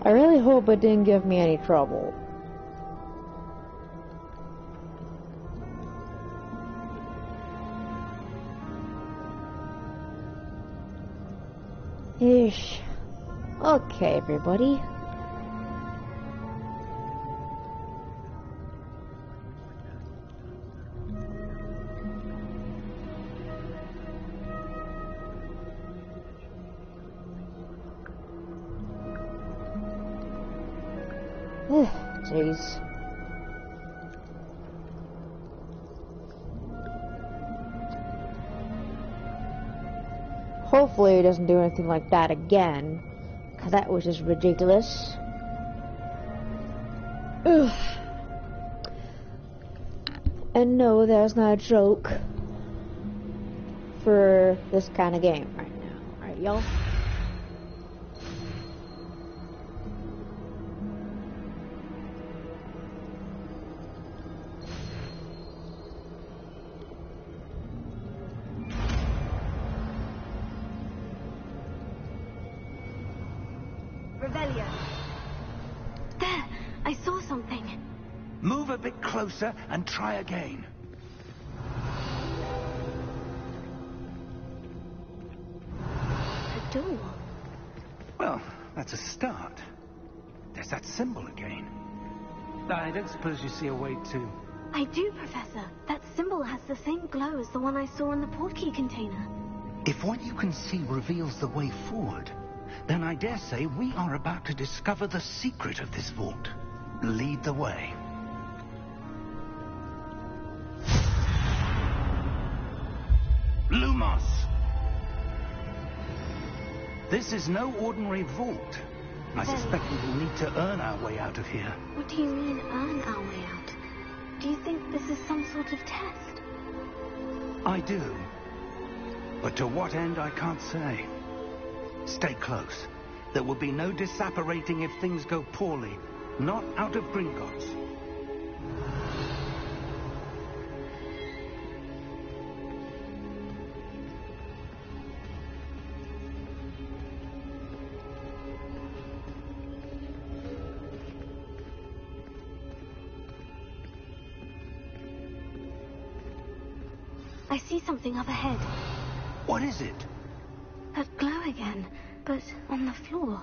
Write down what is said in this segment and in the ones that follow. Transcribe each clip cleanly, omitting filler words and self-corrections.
I really hope it didn't give me any trouble. Ish. Okay, everybody. Jeez. Hopefully it doesn't do anything like that again, because that was just ridiculous. Ugh. And no, that's not a joke for this kind of game right now. Alright, y'all? There! I saw something. Move a bit closer and try again. A door. Well, that's a start. There's that symbol again. I don't suppose you see a way to... I do, Professor. That symbol has the same glow as the one I saw in the portkey container. If what you can see reveals the way forward, then I dare say we are about to discover the secret of this vault. Lead the way. Lumos! This is no ordinary vault. I suspect we will need to earn our way out of here. What do you mean, earn our way out? Do you think this is some sort of test? I do. But to what end, I can't say. Stay close. There will be no disapparating if things go poorly. Not out of Gringotts. I see something up ahead. What is it? That glow again, but on the floor.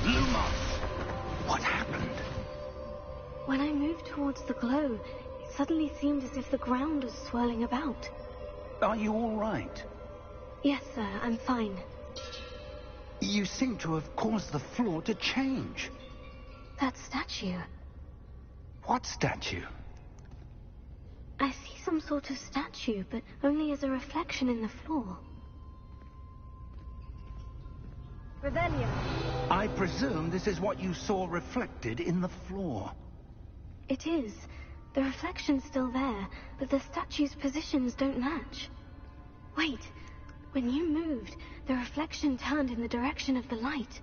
Lumos! What happened? When I moved towards the glow, it suddenly seemed as if the ground was swirling about. Are you all right? Yes, sir, I'm fine. You seem to have caused the floor to change. That statue. What statue? I see some sort of statue, but only as a reflection in the floor. Revelio. I presume this is what you saw reflected in the floor. It is. The reflection's still there, but the statue's positions don't match. Wait. When you moved, the reflection turned in the direction of the light.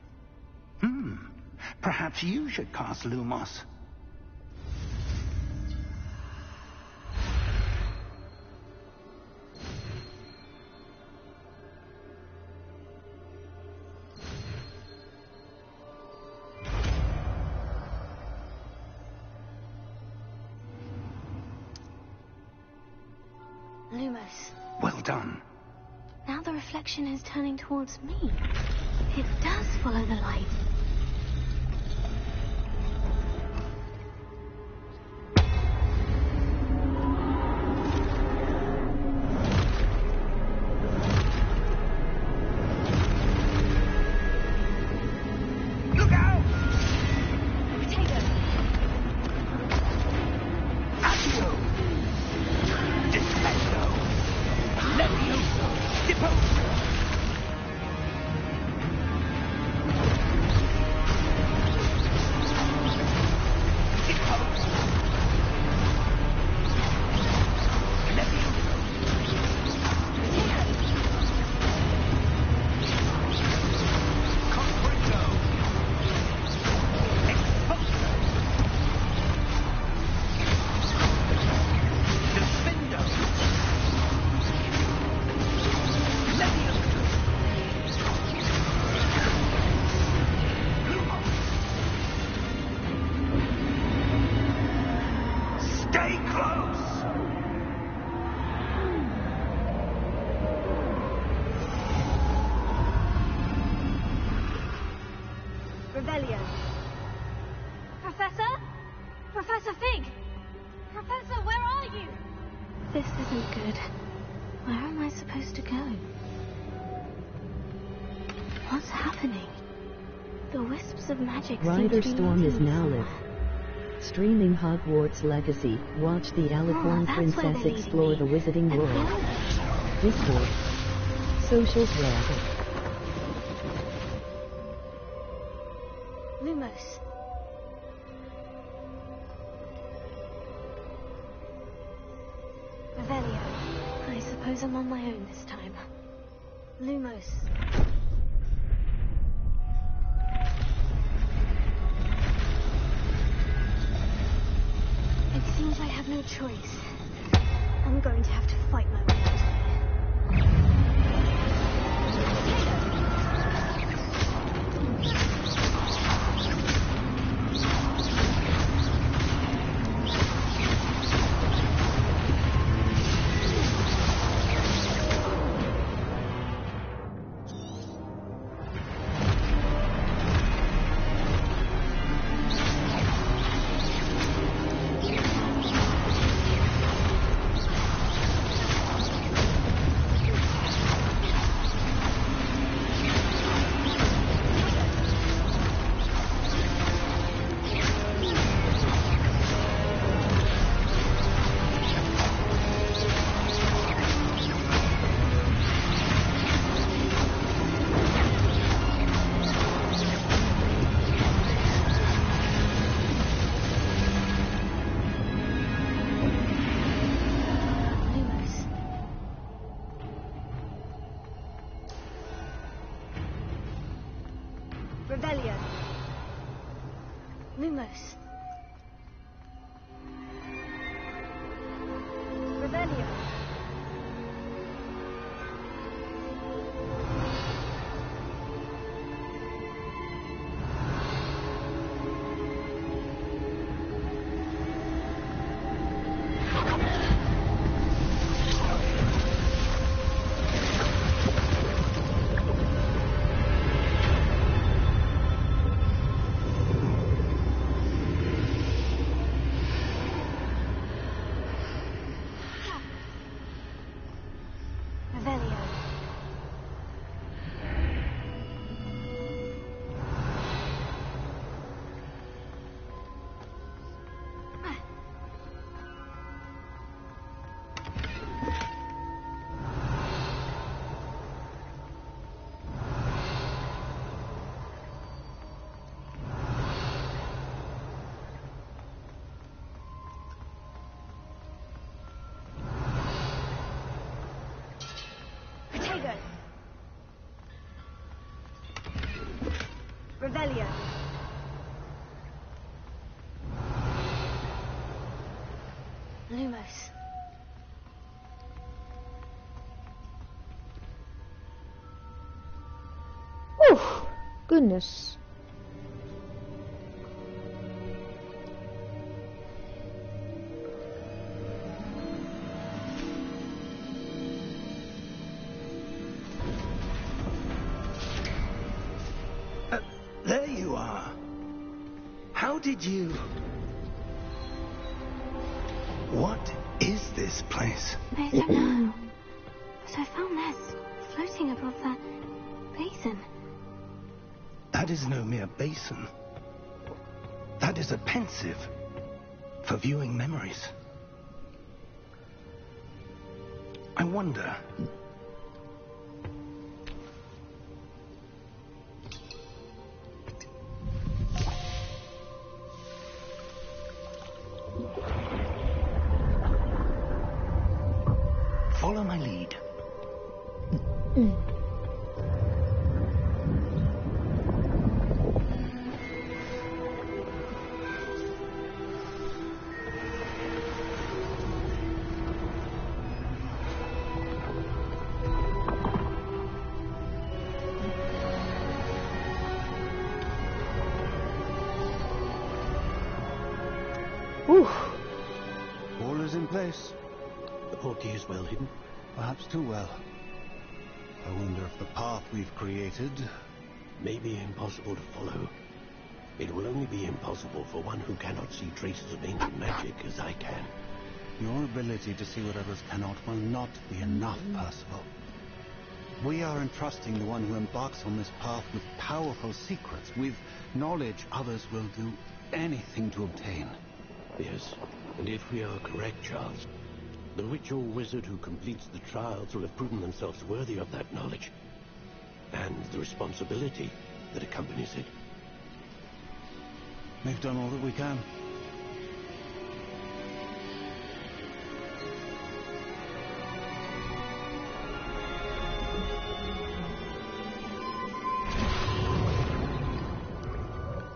Perhaps you should cast Lumos. Lumos. Well done. Now the reflection is turning towards me. It does follow the light. Look out! Potato! Accio! Defendo! Levioso! Deposo! Revelio. Professor? Professor Fig! Professor, where are you? This isn't good. Where am I supposed to go? What's happening? The wisps of magic seem to be Riderstorm is leading me now somewhere. live. Streaming Hogwarts Legacy. Watch the Alicorn that's where Princess they're explore leading the me. Wizarding And World. Fiona? Discord. Social Thread. Lumos. Revelio. I suppose I'm on my own this time. Lumos. It seems I have no choice. I'm going to have to fight my way out of here. Revelio. Lumos. Revelio. Revelio. Protego. Revelio. Lumos. Oof, goodness. There you are. How did you... What is this place? I don't know. But I found this floating above that basin. That is no mere basin. That is a pensive for viewing memories. I wonder... Follow my lead. Oof. All is in place. The portkey is well hidden, perhaps too well. I wonder if the path we've created may be impossible to follow. It will only be impossible for one who cannot see traces of ancient magic as I can. Your ability to see what others cannot will not be enough, Percival. We are entrusting the one who embarks on this path with powerful secrets, with knowledge others will do anything to obtain. Yes, and if we are correct, Charles, the witch or wizard who completes the trials will have proven themselves worthy of that knowledge, and the responsibility that accompanies it. We've done all that we can.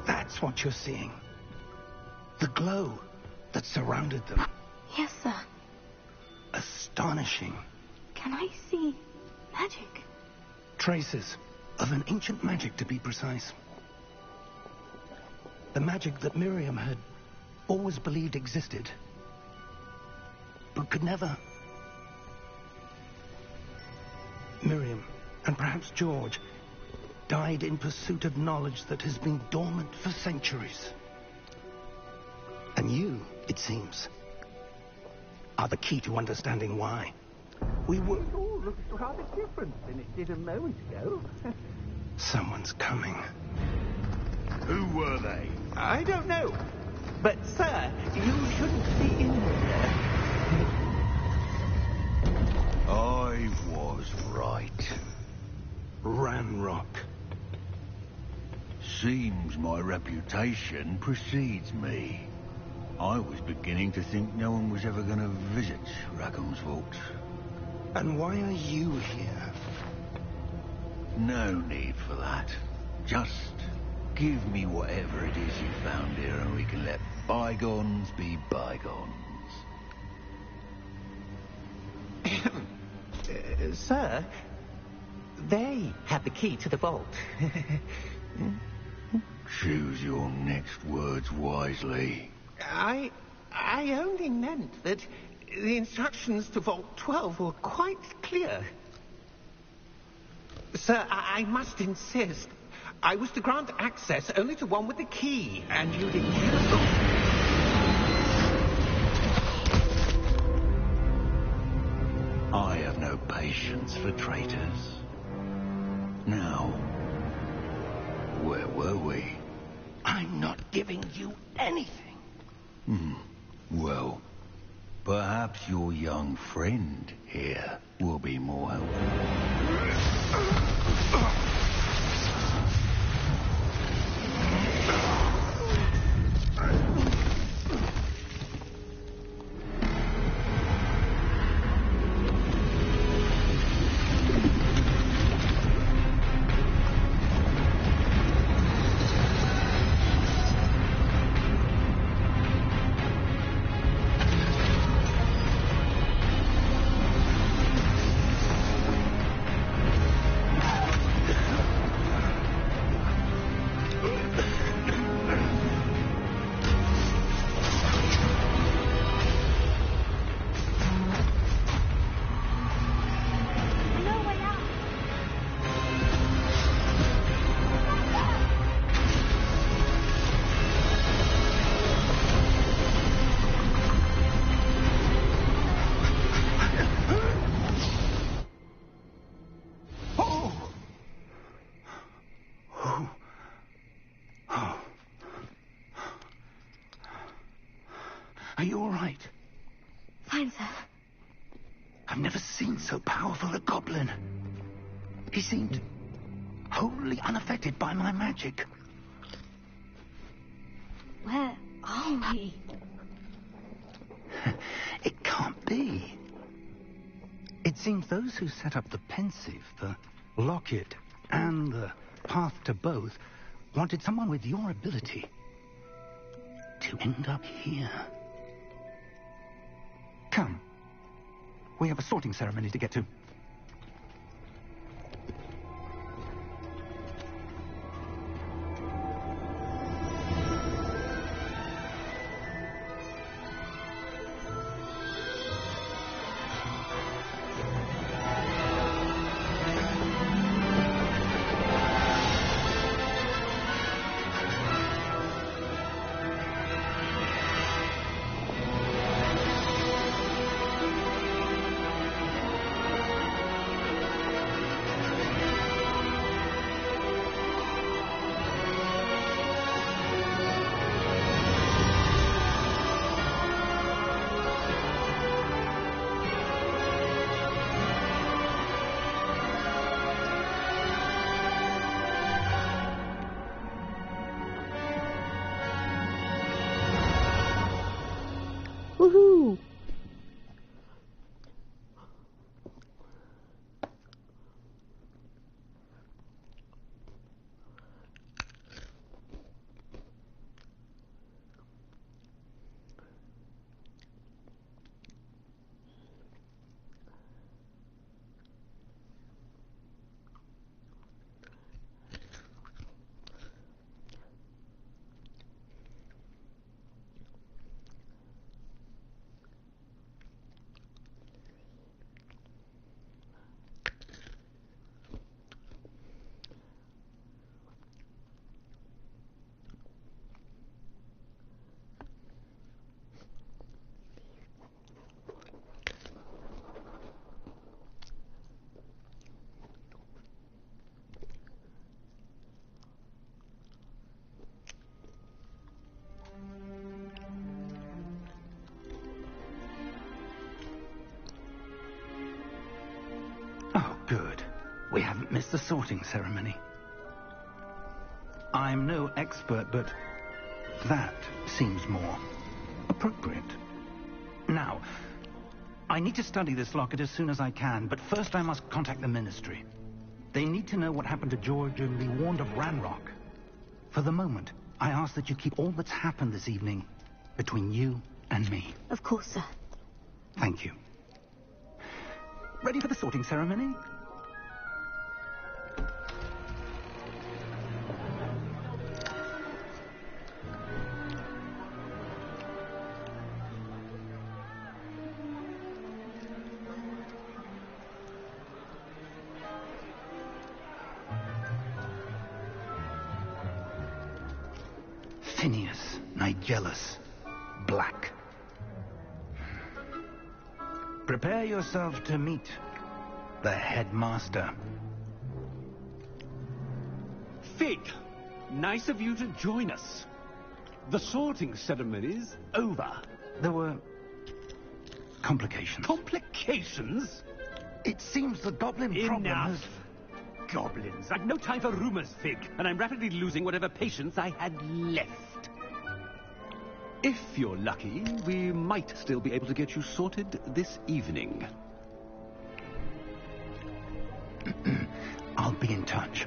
That's what you're seeing. The glow that surrounded them. Yes, sir. Astonishing. Can I see magic? Traces of an ancient magic, to be precise. The magic that Miriam had always believed existed, but could never. Miriam, and perhaps George, died in pursuit of knowledge that has been dormant for centuries. And you, it seems, are the key to understanding why. We would all look rather different than it did a moment ago. Someone's coming. Who were they? I don't know. But, sir, you shouldn't be in there. I was right. Ranrock. Seems my reputation precedes me. I was beginning to think no one was ever going to visit Rackham's Vault. And why are you here? No need for that. Just give me whatever it is you found here and we can let bygones be bygones. Sir, they have the key to the vault. Choose your next words wisely. I only meant that the instructions to Vault 12 were quite clear. Sir, I must insist. I was to grant access only to one with the key, and you didn't cancel. I have no patience for traitors. Now, where were we? I'm not giving you anything. Well, perhaps your young friend here will be more helpful. Are you all right? Fine, sir. I've never seen so powerful a goblin. He seemed wholly unaffected by my magic. Where are we? It can't be. It seems those who set up the Pensieve, the Locket, and the Path to Both wanted someone with your ability to end up here. Come. We have a sorting ceremony to get to. Good. We haven't missed the sorting ceremony. I'm no expert, but that seems more appropriate. Now, I need to study this locket as soon as I can, but first I must contact the Ministry. They need to know what happened to George and be warned of Ranrock. For the moment, I ask that you keep all that's happened this evening between you and me. Of course, sir. Thank you. Ready for the sorting ceremony? Phineas, Nigellus, Black. Prepare yourself to meet the headmaster. Fig, nice of you to join us. The sorting ceremony's over. There were complications. Complications? It seems the goblin problem Enough. has... Goblins. I've no time for rumors, Fig, and I'm rapidly losing whatever patience I had left. If you're lucky, we might still be able to get you sorted this evening. I'll be in touch.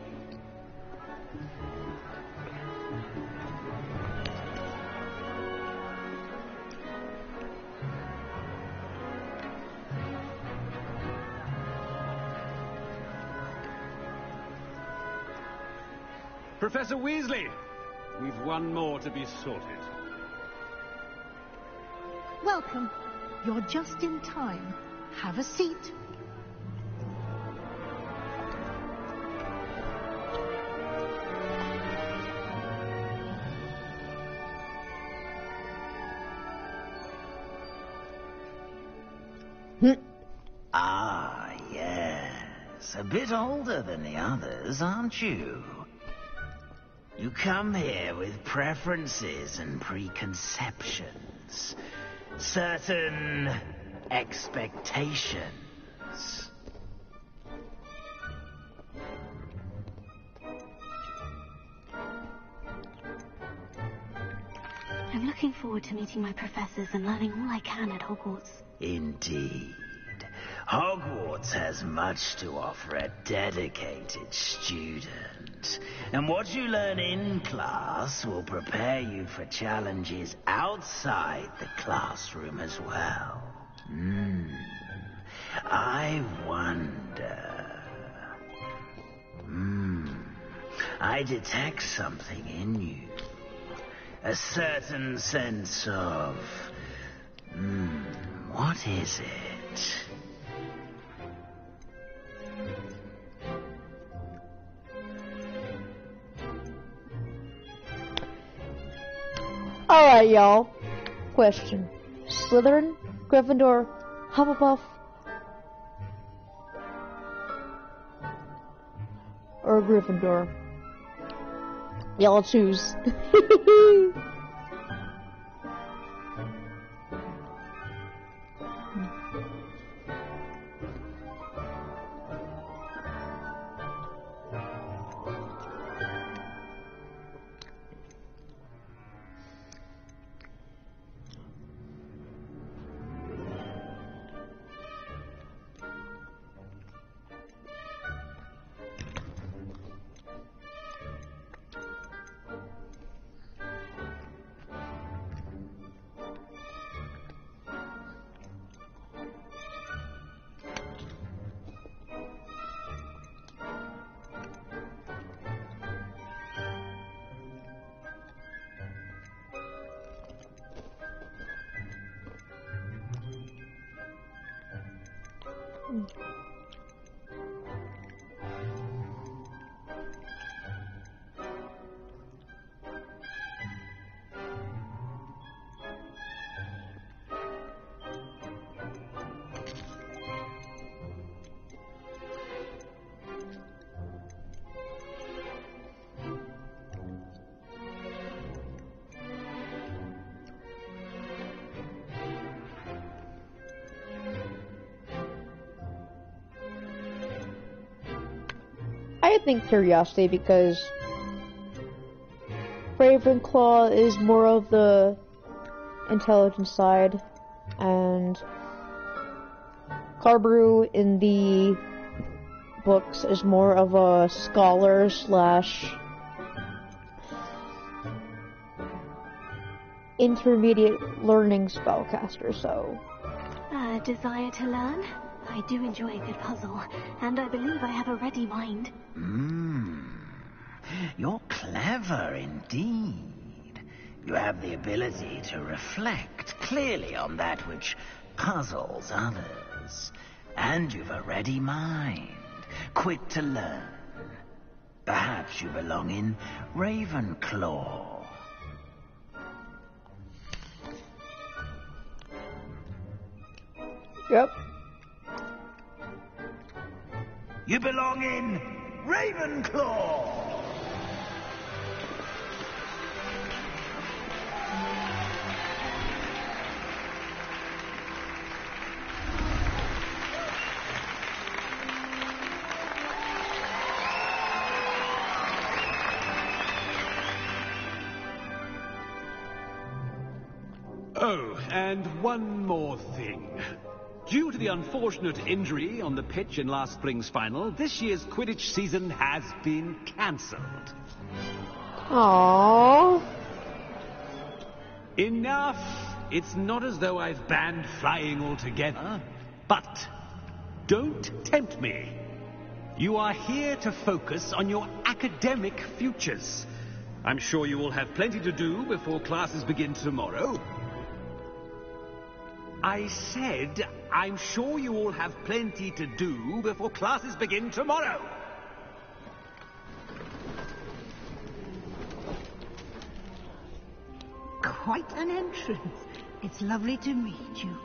Professor Weasley, we've one more to be sorted. Welcome. You're just in time. Have a seat. Ah, yes. A bit older than the others, aren't you? You come here with preferences and preconceptions. Certain expectations. I'm looking forward to meeting my professors and learning all I can at Hogwarts. Indeed. Hogwarts has much to offer a dedicated student. And what you learn in class will prepare you for challenges outside the classroom as well. I wonder... I detect something in you. A certain sense of... what is it? Alright, y'all. Question. Slytherin, Gryffindor, Hufflepuff, or Gryffindor? Y'all choose. I think curiosity, because Ravenclaw is more of the intelligent side, and Carberoo in the books is more of a scholar slash intermediate learning spellcaster, so... A desire to learn? I do enjoy a good puzzle, and I believe I have a ready mind. You're clever indeed. You have the ability to reflect clearly on that which puzzles others. And you've a ready mind, quick to learn. Perhaps you belong in Ravenclaw. Yep. You belong in Ravenclaw! Oh, and one more thing. Due to the unfortunate injury on the pitch in last spring's final, this year's Quidditch season has been cancelled. Aww. Enough! It's not as though I've banned flying altogether. But don't tempt me. You are here to focus on your academic futures. I'm sure you will have plenty to do before classes begin tomorrow. I said, I'm sure you all have plenty to do before classes begin tomorrow. Quite an entrance. It's lovely to meet you.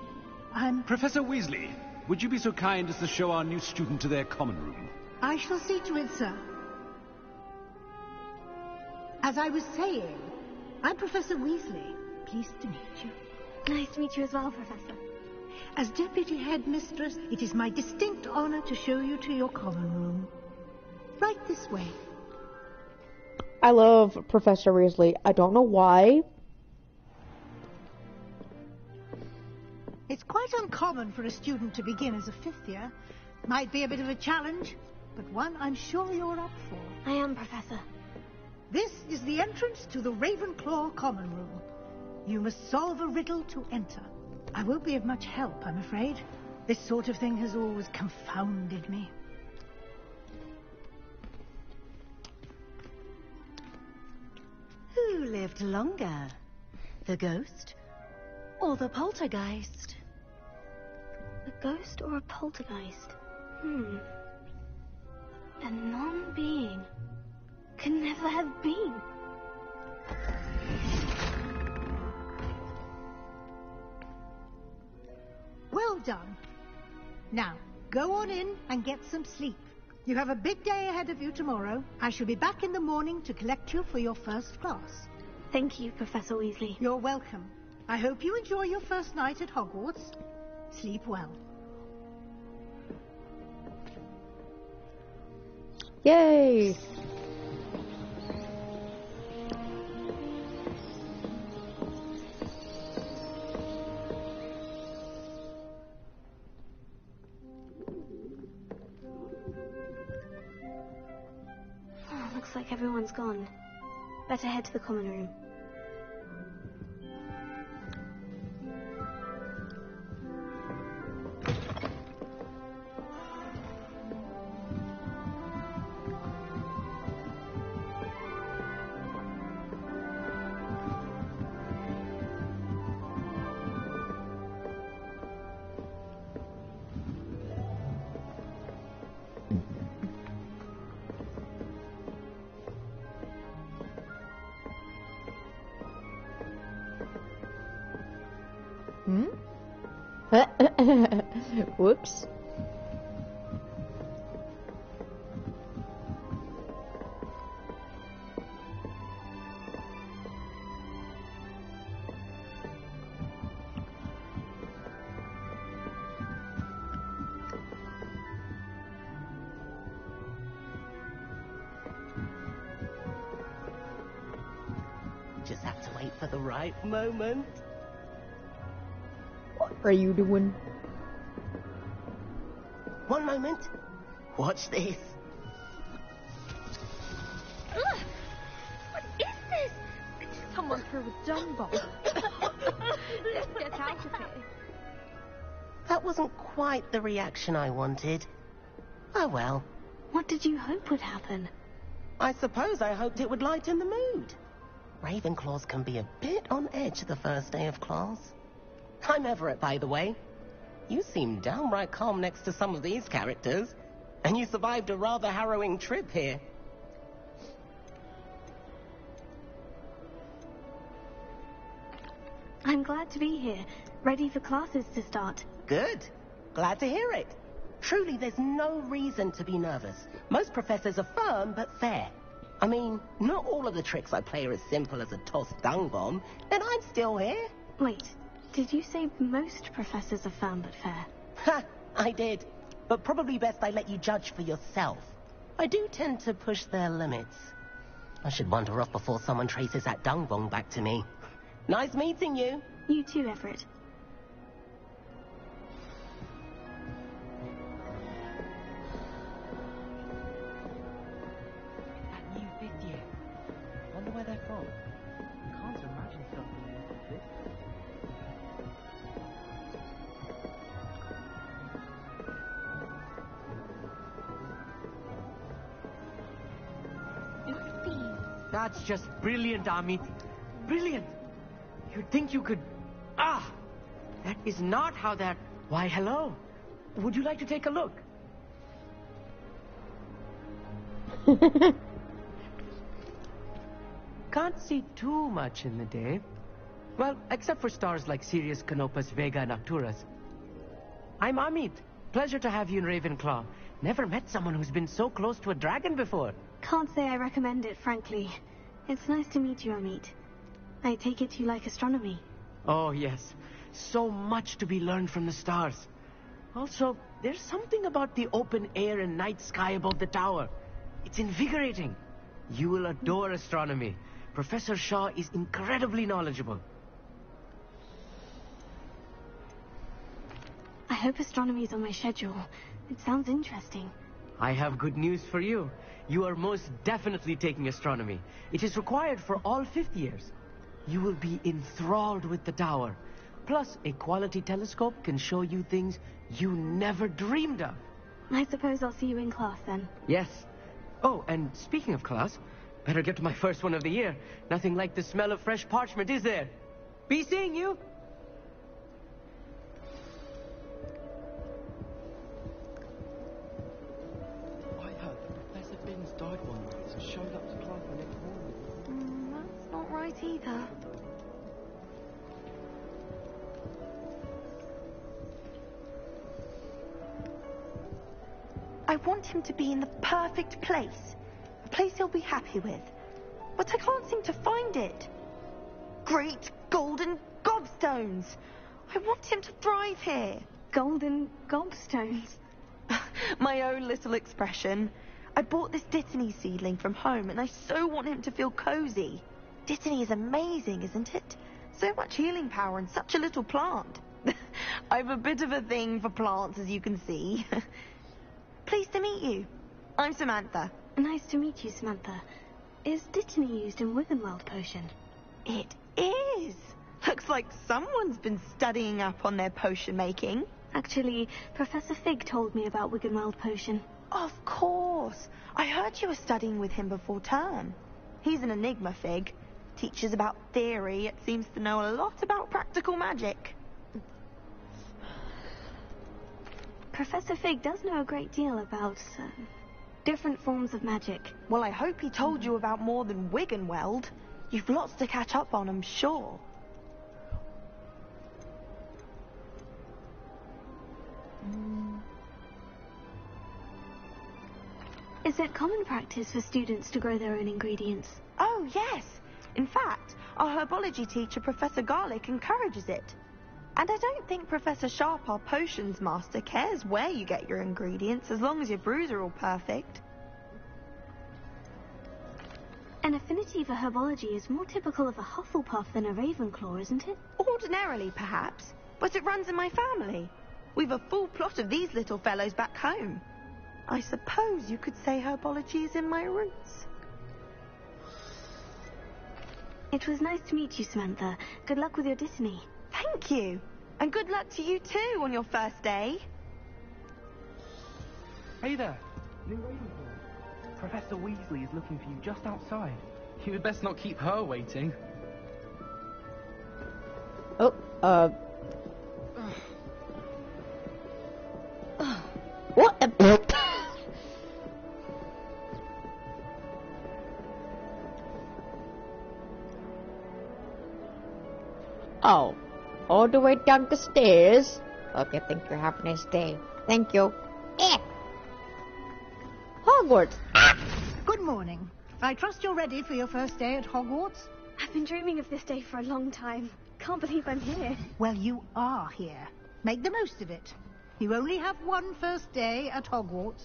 Professor Weasley, would you be so kind as to show our new student to their common room? I shall see to it, sir. As I was saying, I'm Professor Weasley. Pleased to meet you. Nice to meet you as well, Professor. As Deputy Headmistress, it is my distinct honor to show you to your common room. Right this way. I love Professor Weasley. I don't know why. It's quite uncommon for a student to begin as a fifth year. Might be a bit of a challenge, but one I'm sure you're up for. I am, Professor. This is the entrance to the Ravenclaw common room. You must solve a riddle to enter. I won't be of much help, I'm afraid. This sort of thing has always confounded me. Who lived longer? The ghost or the poltergeist? A ghost or a poltergeist? A non-being can never have been. Well done. Now, go on in and get some sleep. You have a big day ahead of you tomorrow. I shall be back in the morning to collect you for your first class. Thank you, Professor Weasley. You're welcome. I hope you enjoy your first night at Hogwarts. Sleep well. Yay! Looks like everyone's gone. Better head to the common room. Whoops. Just have to wait for the right moment. What are you doing? One moment. Watch this. Ugh! What is this? Someone threw a dung bomb. Let's get out of here. That wasn't quite the reaction I wanted. Oh well. What did you hope would happen? I suppose I hoped it would lighten the mood. Ravenclaws can be a bit on edge the first day of class. I'm Everett, by the way. You seem downright calm next to some of these characters, and you survived a rather harrowing trip here. I'm glad to be here, ready for classes to start. Good. Glad to hear it. Truly, there's no reason to be nervous. Most professors are firm but fair. I mean, not all of the tricks I play are as simple as a tossed dung bomb, and I'm still here. Wait, did you say most professors are firm but fair? Ha! I did. But probably best I let you judge for yourself. I do tend to push their limits. I should wander off before someone traces that dung bomb back to me. Nice meeting you. You too, Everett. That new 5th year. Wonder where they're from. Can't imagine something like this. That's just brilliant, Amit. Brilliant. You'd think you could... Ah! That is not how that... Why, hello. Would you like to take a look? Can't see too much in the day. Well, except for stars like Sirius, Canopus, Vega, and Arcturus. I'm Amit. Pleasure to have you in Ravenclaw. Never met someone who's been so close to a dragon before. Can't say I recommend it, frankly. It's nice to meet you, Amit. I take it you like astronomy. Oh, yes. So much to be learned from the stars. Also, there's something about the open air and night sky above the tower. It's invigorating. You will adore astronomy. Professor Shaw is incredibly knowledgeable. I hope astronomy's on my schedule. It sounds interesting. I have good news for you. You are most definitely taking astronomy. It is required for all 5th years. You will be enthralled with the tower. Plus, a quality telescope can show you things you never dreamed of. I suppose I'll see you in class then. Yes. Oh, and speaking of class, better get to my first one of the year. Nothing like the smell of fresh parchment, is there? Be seeing you! I heard that Professor Binns died one night and showed up to class the next morning. That's not right either. I want him to be in the perfect place. A place he'll be happy with. But I can't seem to find it. Great golden gobstones! I want him to thrive here. Golden gobstones? My own little expression. I bought this Dittany seedling from home and I so want him to feel cozy. Dittany is amazing, isn't it? So much healing power in such a little plant. I've a bit of a thing for plants, as you can see. Pleased to meet you. I'm Samantha. Nice to meet you, Samantha. Is Dittany used in Wiggenweld potion? It is. Looks like someone's been studying up on their potion making. Actually, Professor Fig told me about Wiggenweld potion. Of course. I heard you were studying with him before term. He's an enigma, Fig. Teaches about theory, yet seems to know a lot about practical magic. Professor Fig does know a great deal about different forms of magic. Well, I hope he told you about more than Wiggenweld. You've lots to catch up on, I'm sure. Is it common practice for students to grow their own ingredients? Oh, yes. In fact, our herbology teacher, Professor Garlick, encourages it. And I don't think Professor Sharp, our potions master, cares where you get your ingredients, as long as your brews are all perfect. An affinity for herbology is more typical of a Hufflepuff than a Ravenclaw, isn't it? Ordinarily, perhaps, but it runs in my family. We've a full plot of these little fellows back home. I suppose you could say herbology is in my roots. It was nice to meet you, Samantha. Good luck with your Dittany. Thank you. And good luck to you too on your first day. Hey there, new Ravenclaw. Professor Weasley is looking for you just outside. You had best not keep her waiting. Oh, what? Oh, all the way down the stairs? Okay, thank you. Have a nice day. Thank you. Hogwarts. Good morning. I trust you're ready for your first day at Hogwarts? I've been dreaming of this day for a long time. Can't believe I'm here. Well, you are here. Make the most of it. You only have one first day at Hogwarts.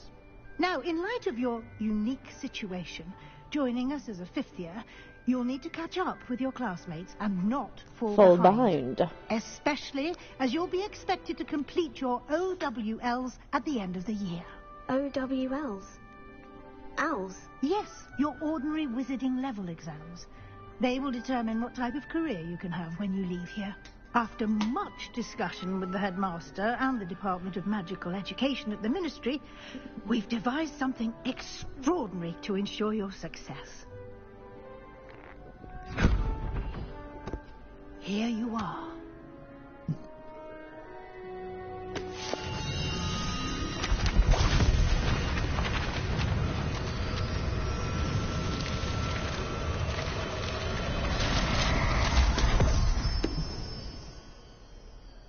Now, in light of your unique situation, joining us as a fifth year, you'll need to catch up with your classmates and not fall behind. Especially as you'll be expected to complete your OWLs at the end of the year. OWLs? Owls? Yes, your ordinary wizarding level exams. They will determine what type of career you can have when you leave here. After much discussion with the headmaster and the Department of Magical Education at the Ministry, we've devised something extraordinary to ensure your success. Here you are.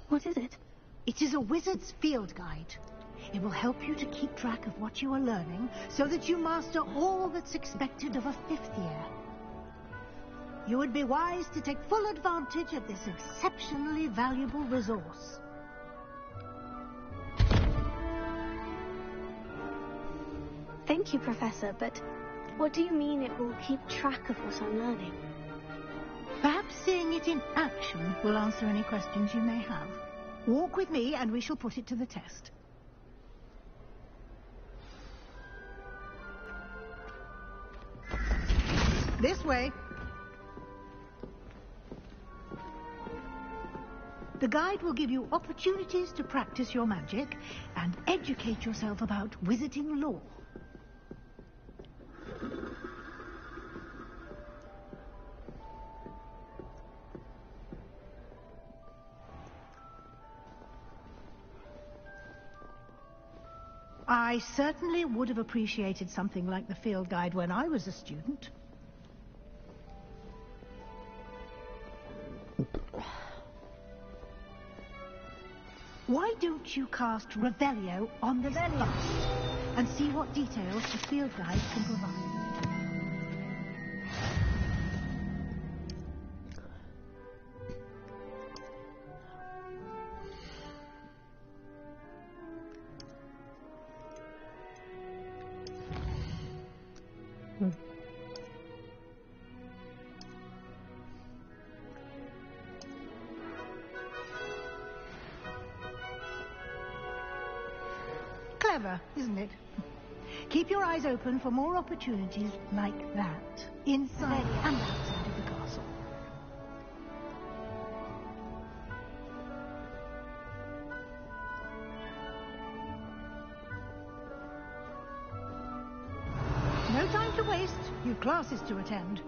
What is it? It is a wizard's field guide. It will help you to keep track of what you are learning so that you master all that's expected of a fifth year. You would be wise to take full advantage of this exceptionally valuable resource. Thank you, Professor, but what do you mean it will keep track of what I'm learning? Perhaps seeing it in action will answer any questions you may have. Walk with me and we shall put it to the test. This way. The guide will give you opportunities to practice your magic and educate yourself about wizarding lore. I certainly would have appreciated something like the field guide when I was a student. Why don't you cast Revelio on this bust and see what details the field guide can provide? Clever, isn't it? Keep your eyes open for more opportunities like that, inside and outside of the castle. No time to waste. You've classes to attend.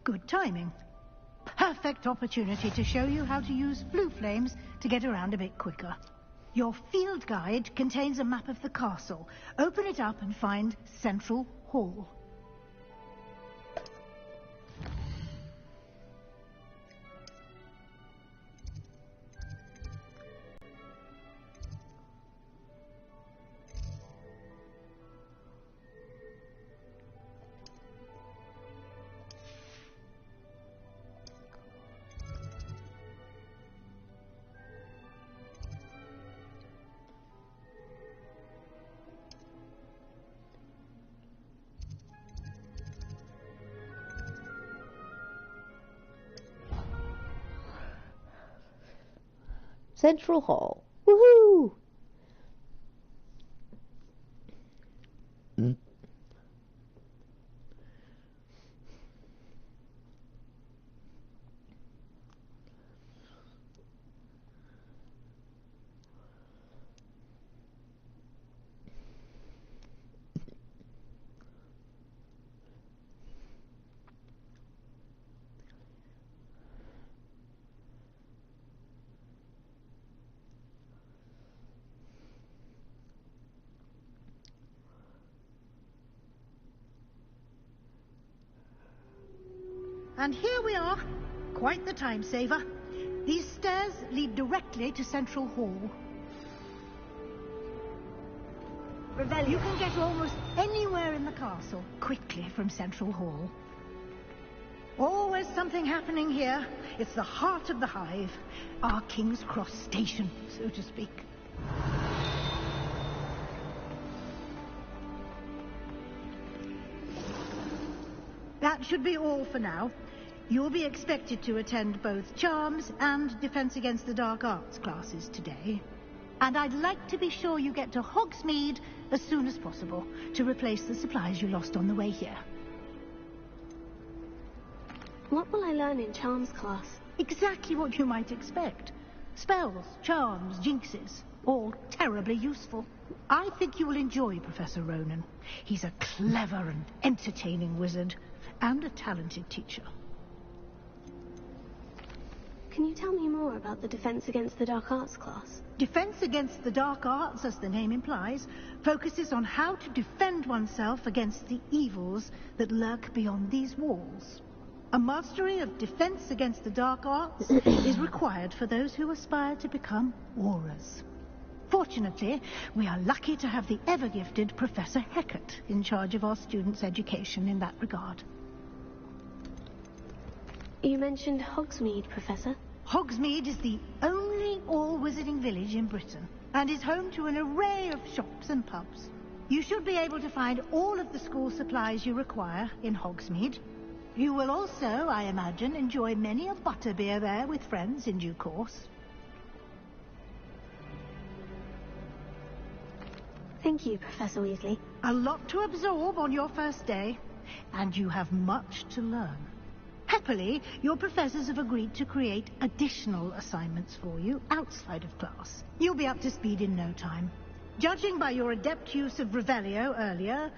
Good timing. Perfect opportunity to show you how to use blue flames to get around a bit quicker. Your field guide contains a map of the castle. Open it up and find Central Hall. Central Hall. Woohoo! And here we are. Quite the time saver. These stairs lead directly to Central Hall. Revelio. You can get almost anywhere in the castle quickly from Central Hall. Always something happening here. It's the heart of the Hive. Our King's Cross station, so to speak. That should be all for now. You'll be expected to attend both Charms and Defense Against the Dark Arts classes today. And I'd like to be sure you get to Hogsmeade as soon as possible to replace the supplies you lost on the way here. What will I learn in Charms class? Exactly what you might expect. Spells, charms, jinxes, all terribly useful. I think you will enjoy Professor Ronen. He's a clever and entertaining wizard, and a talented teacher. Can you tell me more about the Defense Against the Dark Arts class? Defense Against the Dark Arts, as the name implies, focuses on how to defend oneself against the evils that lurk beyond these walls. A mastery of Defense Against the Dark Arts is required for those who aspire to become Aurors. Fortunately, we are lucky to have the ever-gifted Professor Hecat in charge of our students' education in that regard. You mentioned Hogsmeade, Professor. Hogsmeade is the only all-wizarding village in Britain, and is home to an array of shops and pubs. You should be able to find all of the school supplies you require in Hogsmeade. You will also, I imagine, enjoy many a butterbeer there with friends in due course. Thank you, Professor Weasley. A lot to absorb on your first day, and you have much to learn. Happily, your professors have agreed to create additional assignments for you outside of class. You'll be up to speed in no time. Judging by your adept use of Revelio earlier,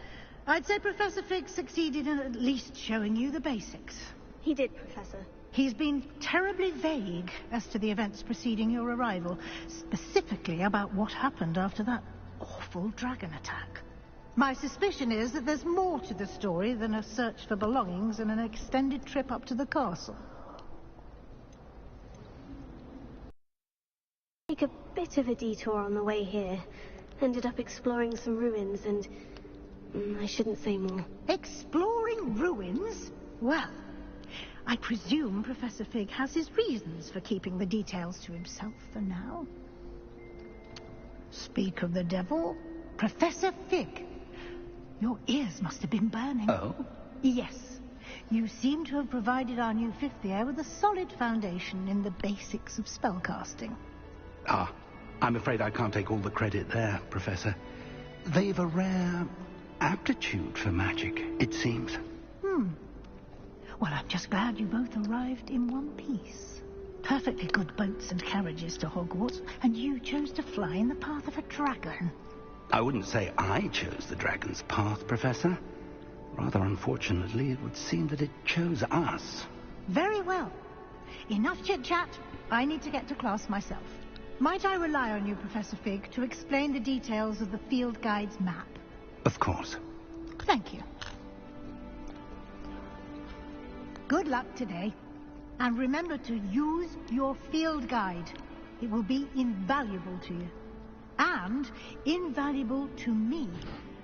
I'd say Professor Fig succeeded in at least showing you the basics. He did, Professor. He's been terribly vague as to the events preceding your arrival, specifically about what happened after that awful dragon attack. My suspicion is that there's more to the story than a search for belongings and an extended trip up to the castle. Take a bit of a detour on the way here. Ended up exploring some ruins and... I shouldn't say more. Exploring ruins? Well, I presume Professor Fig has his reasons for keeping the details to himself for now. Speak of the devil, Professor Fig. Your ears must have been burning. Oh? Yes. You seem to have provided our new fifth year with a solid foundation in the basics of spellcasting. Ah, I'm afraid I can't take all the credit there, Professor. They've a rare aptitude for magic, it seems. Well, I'm just glad you both arrived in one piece. Perfectly good boats and carriages to Hogwarts, and you chose to fly in the path of a dragon. I wouldn't say I chose the dragon's path, Professor. Rather unfortunately, it would seem that it chose us. Very well. Enough chit-chat. I need to get to class myself. Might I rely on you, Professor Fig, to explain the details of the field guide's map? Of course. Thank you. Good luck today. And remember to use your field guide. It will be invaluable to you. And invaluable to me,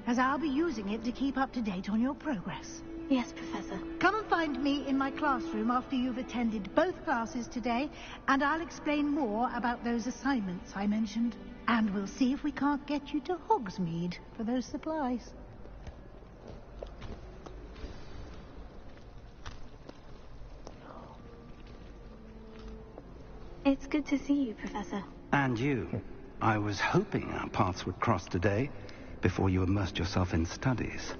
as I'll be using it to keep up to date on your progress. Yes, Professor. Come and find me in my classroom after you've attended both classes today, and I'll explain more about those assignments I mentioned. And we'll see if we can't get you to Hogsmeade for those supplies. It's good to see you, Professor. And you. I was hoping our paths would cross today, before you immersed yourself in studies.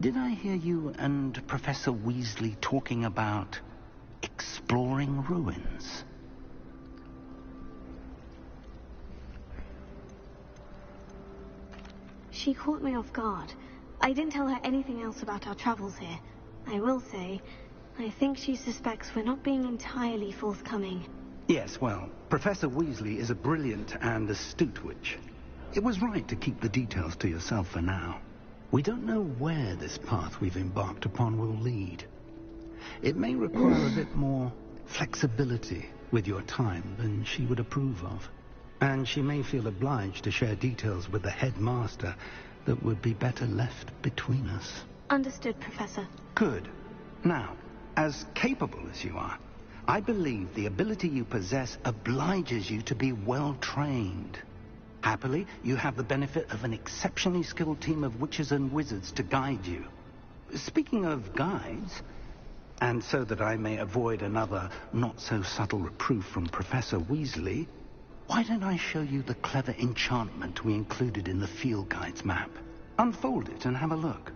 Did I hear you and Professor Weasley talking about exploring ruins? She caught me off guard. I didn't tell her anything else about our travels here. I will say, I think she suspects we're not being entirely forthcoming. Yes, well, Professor Weasley is a brilliant and astute witch. It was right to keep the details to yourself for now. We don't know where this path we've embarked upon will lead. It may require a bit more flexibility with your time than she would approve of. And she may feel obliged to share details with the headmaster that would be better left between us. Understood, Professor. Good. Now, as capable as you are, I believe the ability you possess obliges you to be well trained. Happily, you have the benefit of an exceptionally skilled team of witches and wizards to guide you. Speaking of guides, and so that I may avoid another not-so-subtle reproof from Professor Weasley, why don't I show you the clever enchantment we included in the field guide's map? Unfold it and have a look.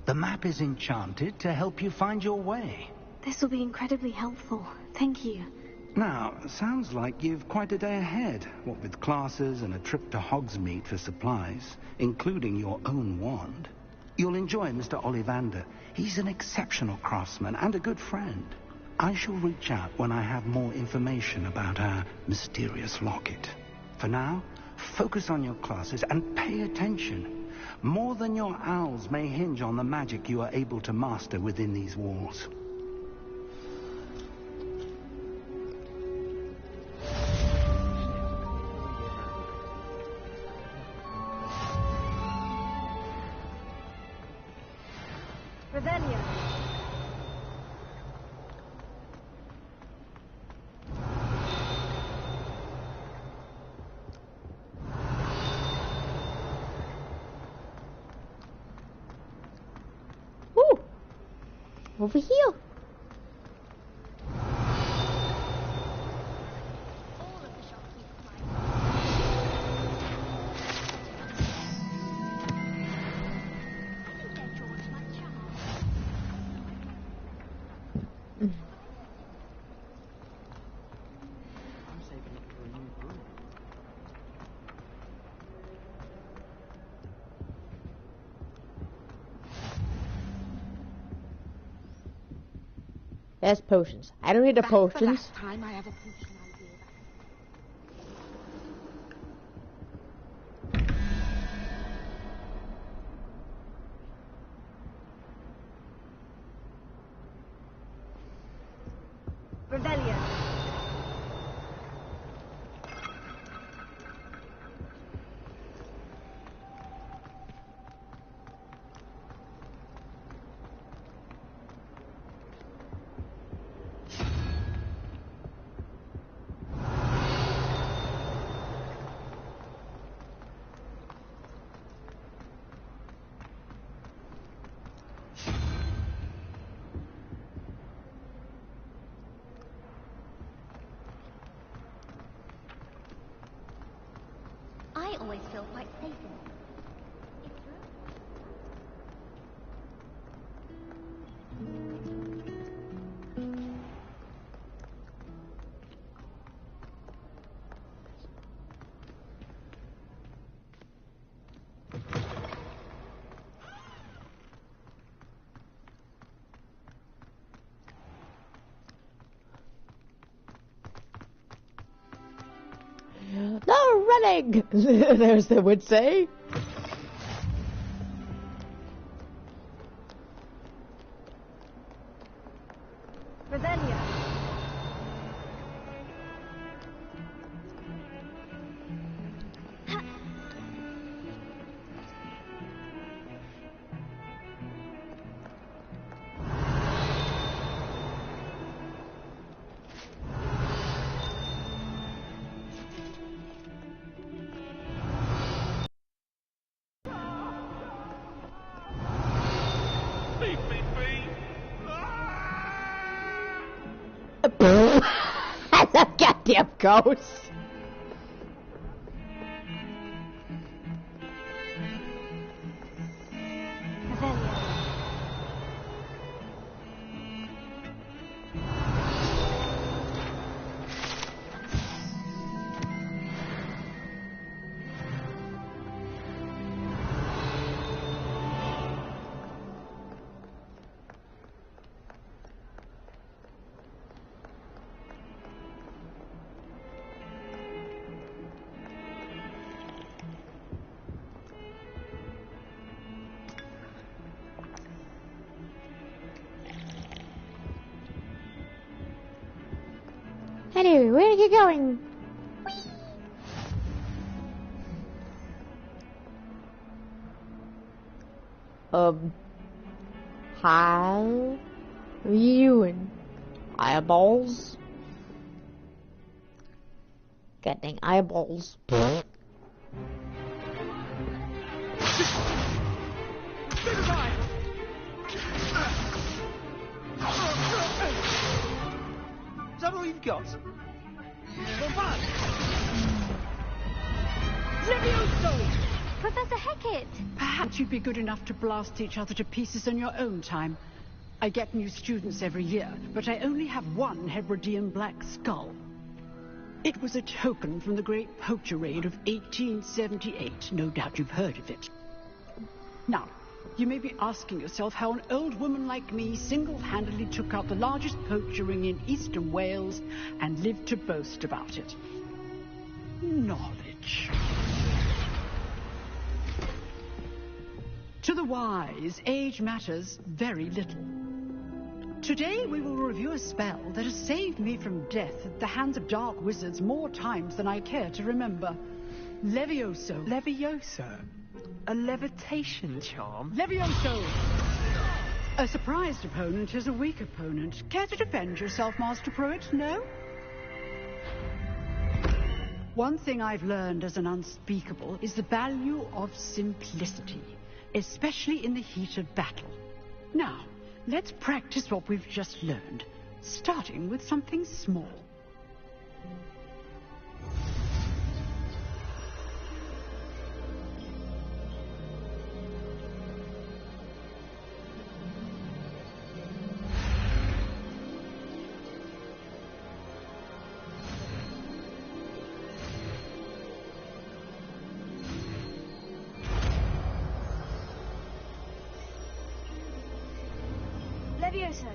The map is enchanted to help you find your way. This will be incredibly helpful. Thank you. Now, sounds like you've quite a day ahead, what with classes and a trip to Hogsmeade for supplies, including your own wand. You'll enjoy Mr. Ollivander. He's an exceptional craftsman and a good friend. I shall reach out when I have more information about our mysterious locket. For now, focus on your classes and pay attention. More than your owls may hinge on the magic you are able to master within these walls. Revelio. Over here. There's potions. I don't need the potions. Last time I have a potion idea. Revelio. I always feel quite safe in it. running, there's they would say. Revelio. That goddamn ghost. Hello, where are you going? How are you doing? Eyeballs? Getting eyeballs. Is that all you've got? Well, fine. Levioso! Professor Hecat! Perhaps you'd be good enough to blast each other to pieces in your own time. I get new students every year, but I only have one Hebridean black skull. It was a token from the Great Poacher Raid of 1878. No doubt you've heard of it. Now, you may be asking yourself how an old woman like me single-handedly took out the largest poacher ring in eastern Wales and lived to boast about it. Knowledge. To the wise, age matters very little. Today we will review a spell that has saved me from death at the hands of dark wizards more times than I care to remember. Levioso. Levioso? A levitation charm? Levioso! A surprised opponent is a weak opponent. Care to defend yourself, Master Pruitt? No? One thing I've learned as an unspeakable is the value of simplicity, especially in the heat of battle. Now, let's practice what we've just learned, starting with something small. Levioso.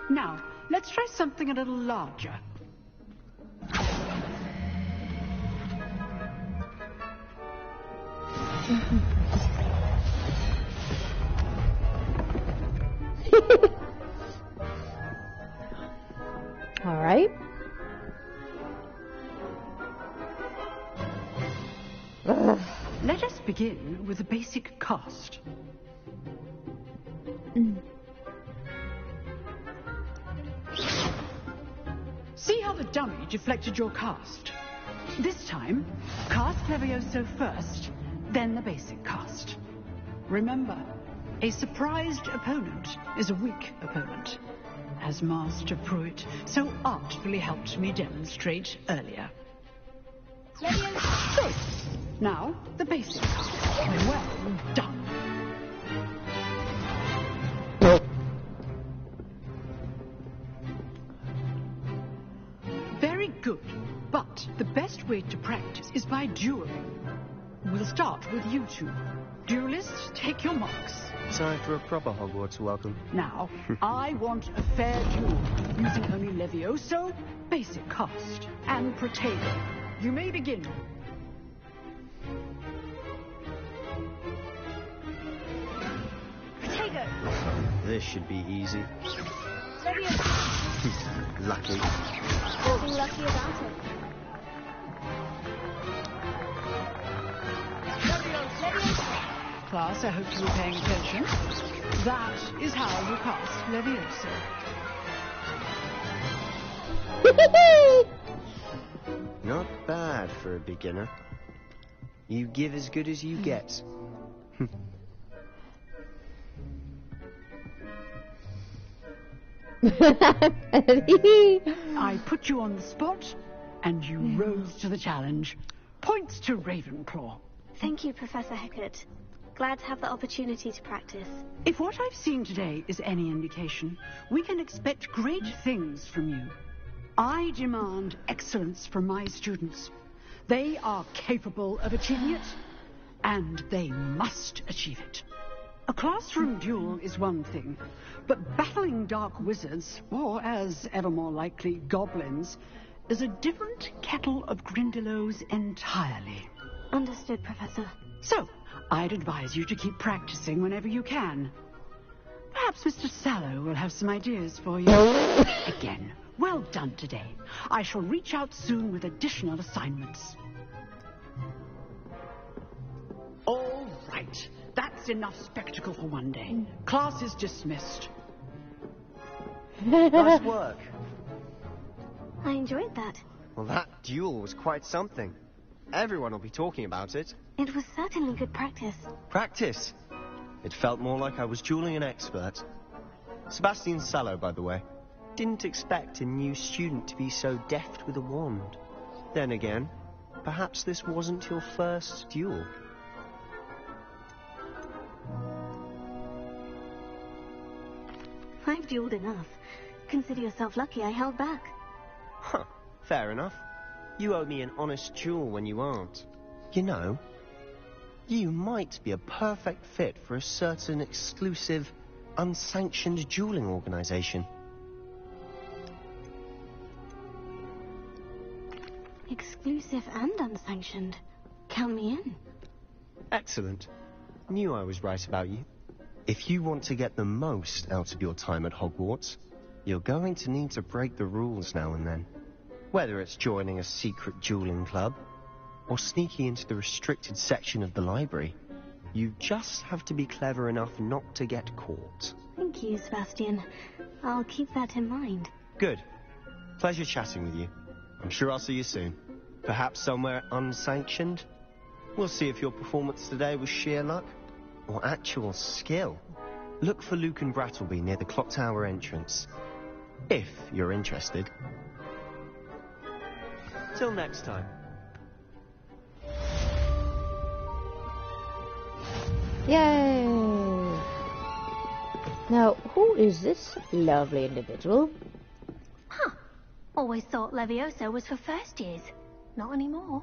Now, let's try something a little larger. All right. Let us begin with the basic cast. See how the dummy deflected your cast? This time, cast Levioso first, then the basic cast. Remember, a surprised opponent is a weak opponent, as Master Pruitt so artfully helped me demonstrate earlier. Good. Now, the basics. Well done. Very good. But the best way to practice is by dueling. We'll start with you two. Duelists, take your marks. Time for a proper Hogwarts welcome. Now, I want a fair duel, using only Levioso, basic cast, and Protego. You may begin. Protego! This should be easy. Levioso! Lucky. Nothing lucky about it. Class, I hope you were paying attention. That is how you cast Levioso. Not bad for a beginner. You give as good as you get. I put you on the spot, and you rose to the challenge. Points to Ravenclaw. Thank you, Professor Hecat. Glad to have the opportunity to practice. If what I've seen today is any indication, we can expect great things from you. I demand excellence from my students. They are capable of achieving it, and they must achieve it. A classroom duel is one thing, but battling dark wizards, or as ever more likely, goblins, is a different kettle of Grindylows entirely. Understood, Professor. So, I'd advise you to keep practicing whenever you can. Perhaps Mr. Sallow will have some ideas for you. Again, well done today. I shall reach out soon with additional assignments. All right. That's enough spectacle for one day. Class is dismissed. Nice work. I enjoyed that. Well, that duel was quite something. Everyone will be talking about it. It was certainly good practice. Practice? It felt more like I was dueling an expert. Sebastian Sallow, by the way. Didn't expect a new student to be so deft with a wand. Then again, perhaps this wasn't your first duel. I've dueled enough. Consider yourself lucky I held back. Huh, fair enough. You owe me an honest duel when you aren't. You know, you might be a perfect fit for a certain exclusive, unsanctioned dueling organization. Exclusive and unsanctioned. Count me in. Excellent. Knew I was right about you. If you want to get the most out of your time at Hogwarts, you're going to need to break the rules now and then. Whether it's joining a secret dueling club, or sneaking into the restricted section of the library, you just have to be clever enough not to get caught. Thank you, Sebastian. I'll keep that in mind. Good. Pleasure chatting with you. I'm sure I'll see you soon. Perhaps somewhere unsanctioned? We'll see if your performance today was sheer luck or actual skill. Look for Lucan Brattleby near the Clock Tower entrance, if you're interested. Till next time. Yay! Now, who is this lovely individual? Huh. Always thought Levioso was for first years. Not anymore.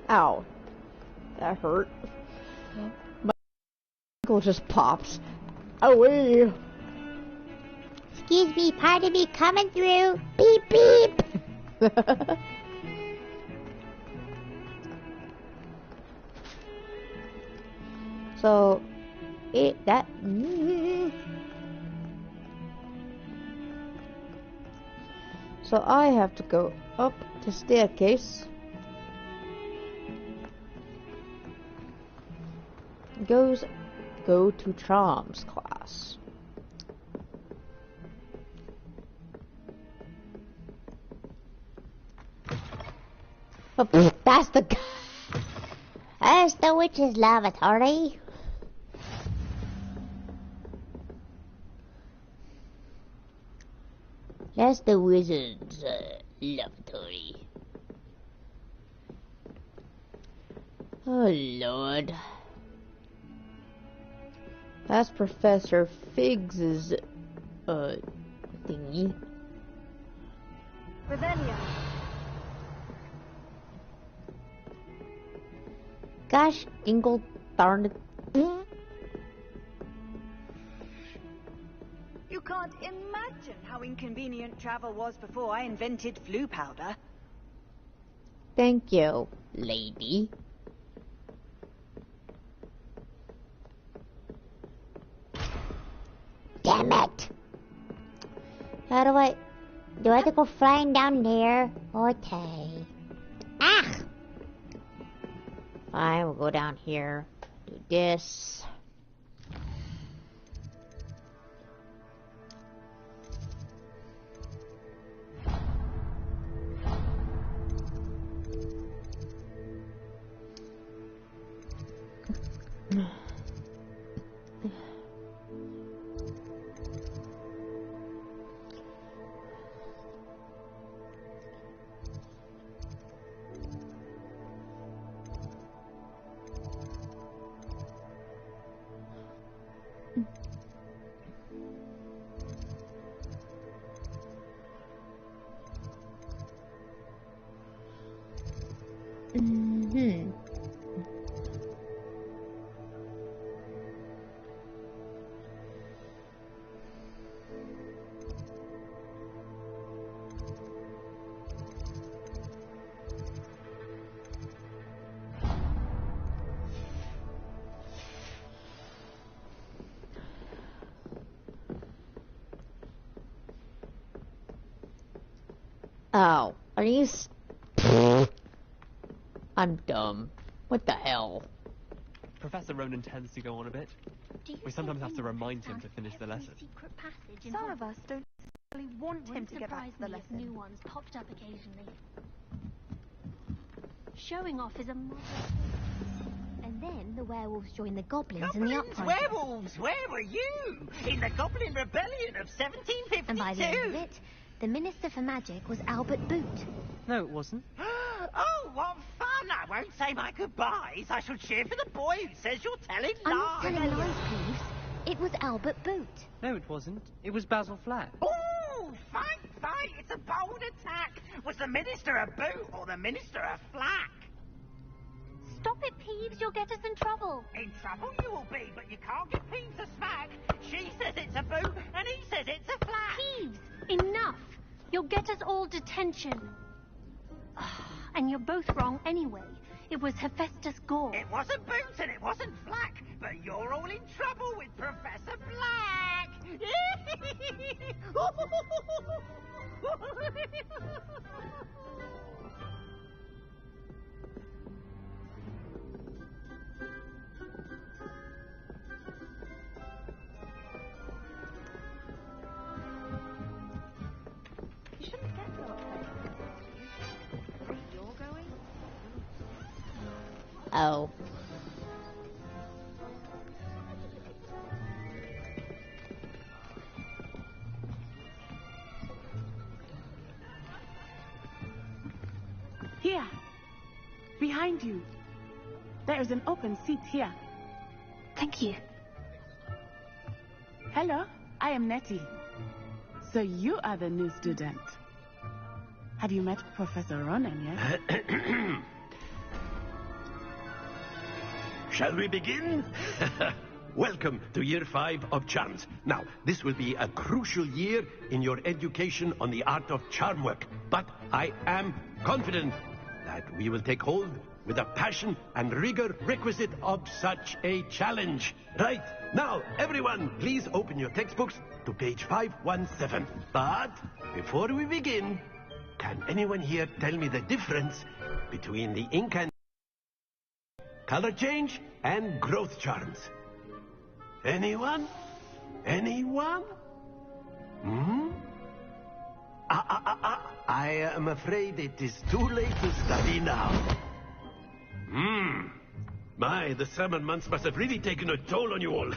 Ow. That hurt. My ankle just popped. Away. Excuse me, pardon me, coming through. Beep, beep. So, So I have to go up the staircase. Go to Charms class. Oh, that's the witch's lavatory. That's the wizard's lavatory. Oh, Lord. That's Professor Figg's, thingy. Revelio. Gosh, dingle darn it. You can't imagine how inconvenient travel was before I invented flu powder. Thank you, lady. Damn it! How do I have to go flying down there? Okay. Ah! Fine, we'll go down here. Do this. Oh, are you I'm dumb. What the hell? Professor Ronan tends to go on a bit. We sometimes have to remind him to finish the lesson. Some of us don't really want him to get back to the lesson. New ones popped up occasionally. Showing off is a model. And then the werewolves joined the goblins in the uprising. Werewolves, where were you? In the Goblin Rebellion of 1752. And by the end of it, the Minister for Magic was Albert Boot. No, it wasn't. Oh, what fun! I won't say my goodbyes. I shall cheer for the boy who says you're telling lies. I'm not telling lies, Peeves. It was Albert Boot. No, it wasn't. It was Basil Flack. Oh, fight! It's a bold attack. Was the Minister a Boot or the Minister a Flack? Stop it, Peeves. You'll get us in trouble. In trouble you will be, but you can't give Peeves a smack. She says it's a Boot, and he says it's a Flack. Peeves, enough. You'll get us all detention. And you're both wrong anyway. It was Hephaestus Gore. It wasn't Boot and it wasn't Flack, but you're all in trouble with Professor Black. You shouldn't get so upset. You're going? Oh. Here. Behind you. There is an open seat here. Thank you. Hello, I am Nettie. So you are the new student. Have you met Professor Ronan yet? Shall we begin? Welcome to Year 5 of Charms. Now, this will be a crucial year in your education on the art of charm work. But I am confident that we will take hold with the passion and rigor requisite of such a challenge. Right, now, everyone, please open your textbooks to page 517. But before we begin, can anyone here tell me the difference between the incantation, color change, and growth charms? Anyone? Anyone? I am afraid it is too late to study now. My, the summer months must have really taken a toll on you all.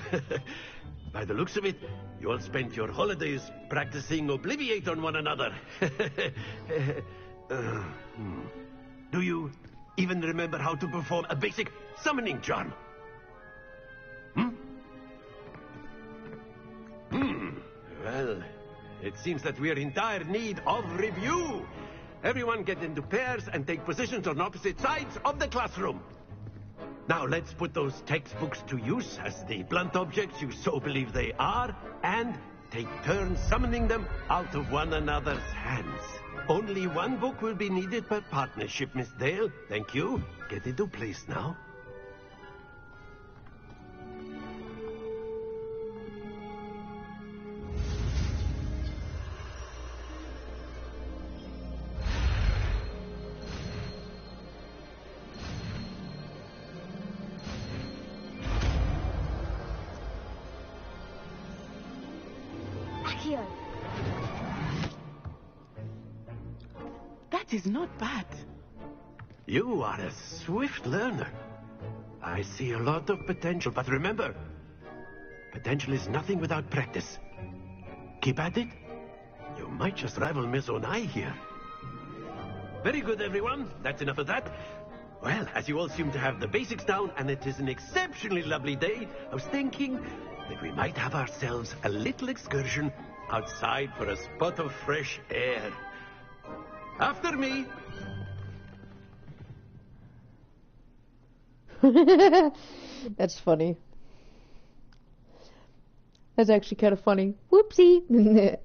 By the looks of it, you all spent your holidays practicing Obliviate on one another. Do you even remember how to perform a basic summoning charm. Well, it seems that we are in dire need of review. Everyone get into pairs and take positions on opposite sides of the classroom. Now let's put those textbooks to use as the blunt objects you so believe they are, and take turns summoning them out of one another's hands. Only one book will be needed per partnership, Miss Dale. Thank you. Get into place now. Accio. That is not bad. You are a swift learner. I see a lot of potential, but remember, potential is nothing without practice. Keep at it. You might just rival Miss Onai here. Very good, everyone. That's enough of that. Well, as you all seem to have the basics down, and it is an exceptionally lovely day, I was thinking that we might have ourselves a little excursion outside for a spot of fresh air. After me. That's funny. That's actually kind of funny. Whoopsie.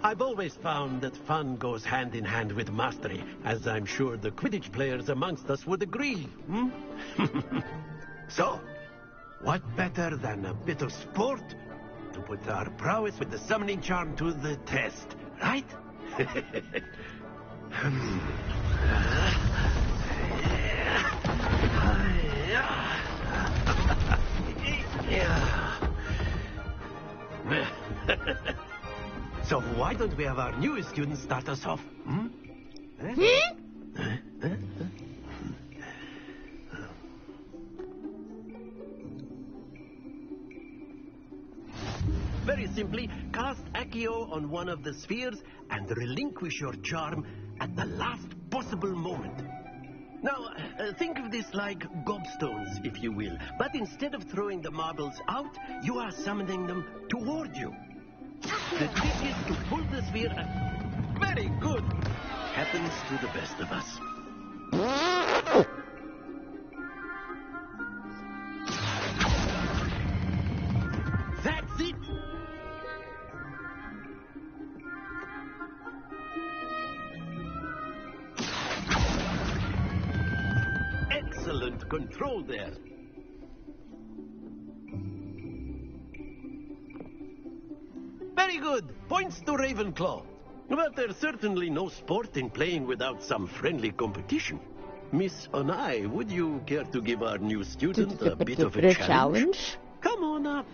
I've always found that fun goes hand in hand with mastery, as I'm sure the Quidditch players amongst us would agree. So, what better than a bit of sport to put our prowess with the summoning charm to the test, right? So why don't we have our newest student start us off? Very simply, cast Accio on one of the spheres and relinquish your charm at the last possible moment. Now, think of this like gobstones, if you will. But instead of throwing the marbles out, you are summoning them toward you. The trick is to pull the sphere and... Very good! Happens to the best of us. That's it! Excellent control there. Very good. Points to Ravenclaw. But there's certainly no sport in playing without some friendly competition. Miss Onai, would you care to give our new student a bit of a challenge? Come on up.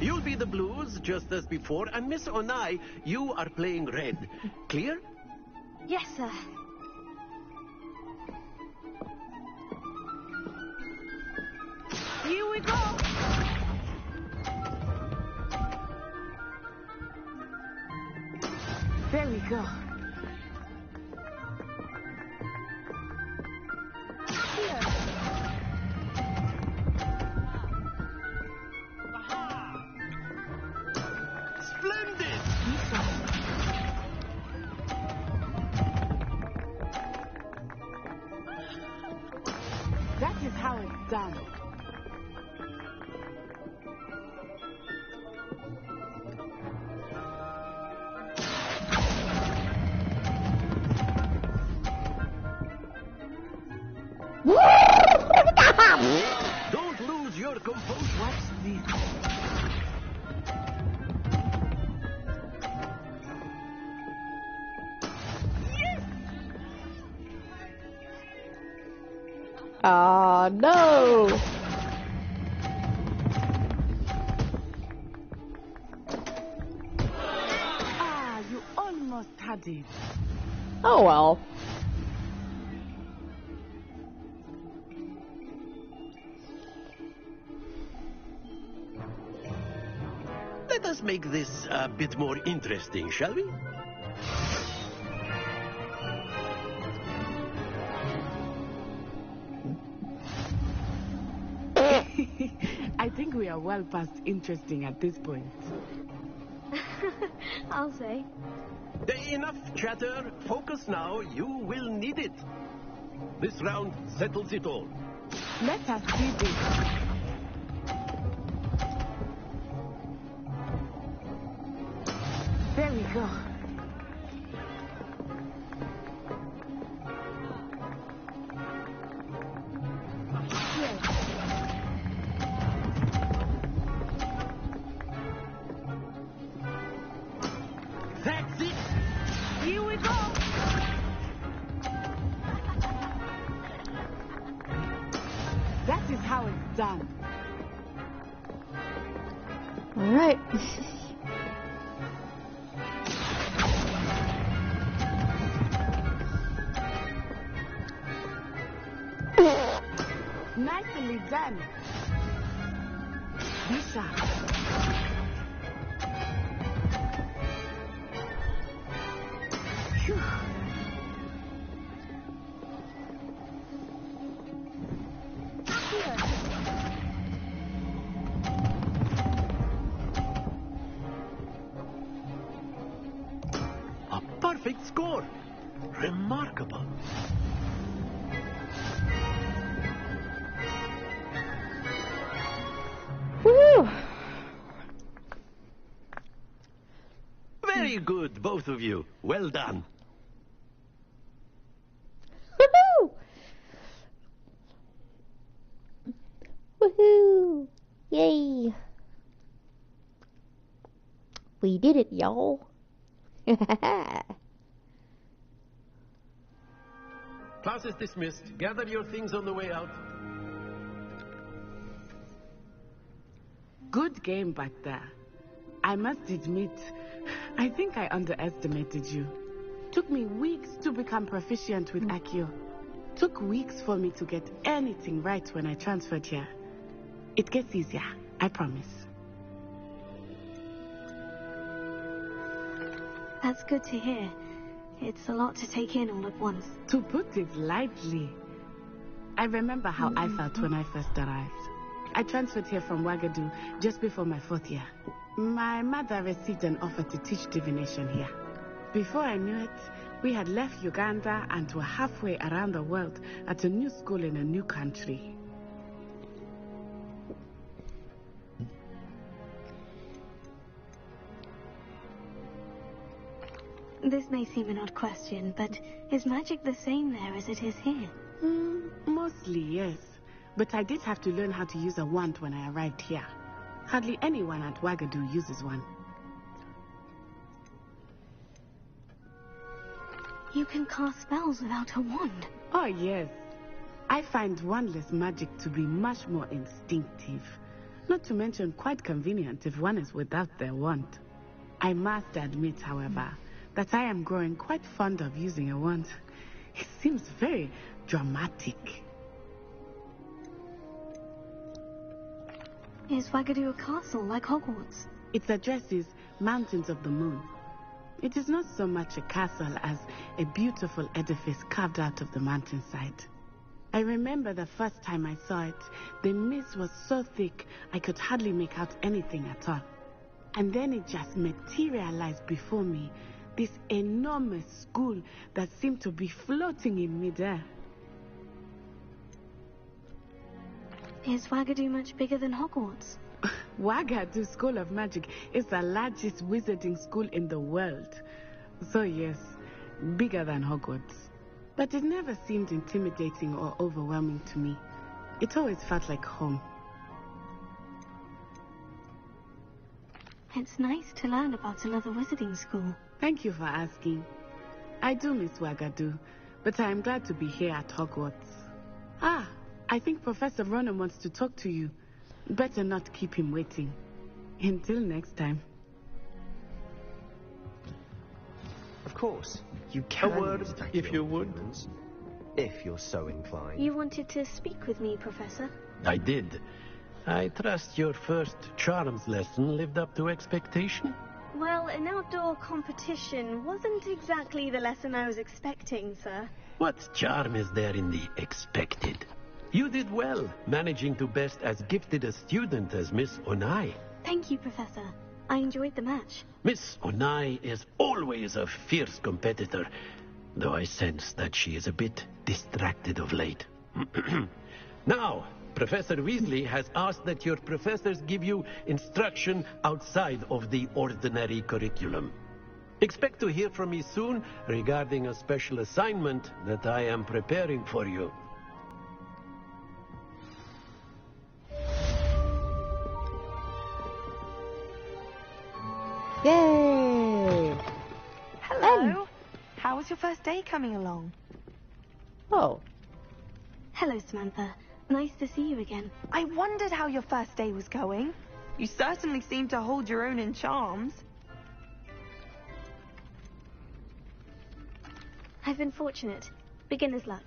You'll be the blues, just as before, and Miss Onai, you are playing red. Clear? Yes, sir. Here we go! There we go. Here. Splendid! That is how it's done. Don't lose your composure. Watch this. Ah, no! Ah, you almost had did. Oh well. Let us make this a bit more interesting, shall we? I think we are well past interesting at this point. I'll say. Enough chatter. Focus now. You will need it. This round settles it all. Let us do this. There we go. That's it. Here we go. That is how it's done. All right. Nicely done. Be sharp. Phew. A perfect score. Remarkable. Woo! Very good, both of you. Well done. Woohoo! Woohoo! Yay! We did it, y'all. Class is dismissed. Gather your things on the way out. Good game back there. I must admit, I think I underestimated you. Took me weeks to become proficient with Accio. Took weeks for me to get anything right when I transferred here. It gets easier, I promise. That's good to hear. It's a lot to take in all at once. To put it lightly, I remember how I felt when I first arrived. I transferred here from Wagadu just before my 4th year. My mother received an offer to teach divination here. Before I knew it, we had left Uganda and were halfway around the world at a new school in a new country. This may seem an odd question, but is magic the same there as it is here? Mostly, yes. But I did have to learn how to use a wand when I arrived here. Hardly anyone at Wagadu uses one. You can cast spells without a wand. Oh, yes. I find wandless magic to be much more instinctive. Not to mention quite convenient if one is without their wand. I must admit, however, that I am growing quite fond of using a wand. It seems very dramatic. Is Wagadu a castle like Hogwarts? Its address is Mountains of the Moon. It is not so much a castle as a beautiful edifice carved out of the mountainside. I remember the first time I saw it, the mist was so thick I could hardly make out anything at all. And then it just materialized before me, this enormous school that seemed to be floating in midair. Is Wagadu much bigger than Hogwarts? Wagadu School of Magic is the largest wizarding school in the world. So yes, bigger than Hogwarts. But it never seemed intimidating or overwhelming to me. It always felt like home. It's nice to learn about another wizarding school. Thank you for asking. I do miss Wagadu, but I am glad to be here at Hogwarts. Ah, I think Professor Ronen wants to talk to you. Better not keep him waiting. Until next time. course. You can A word, use tactile if you would. weapons, if you're so inclined. You wanted to speak with me, Professor? I did. I trust your first charms lesson lived up to expectation? Well, an outdoor competition wasn't exactly the lesson I was expecting, sir. What charm is there in the expected? You did well, managing to best as gifted a student as Miss Onai. Thank you, Professor. I enjoyed the match. Miss Onai is always a fierce competitor, though I sense that she is a bit distracted of late. Now, Professor Weasley has asked that your professors give you instruction outside of the ordinary curriculum. Expect to hear from me soon regarding a special assignment that I am preparing for you. Yay! Hello. How was your first day coming along? Oh. Hello, Samantha. Nice to see you again. I wondered how your first day was going. You certainly seem to hold your own in charms. I've been fortunate. Beginner's luck.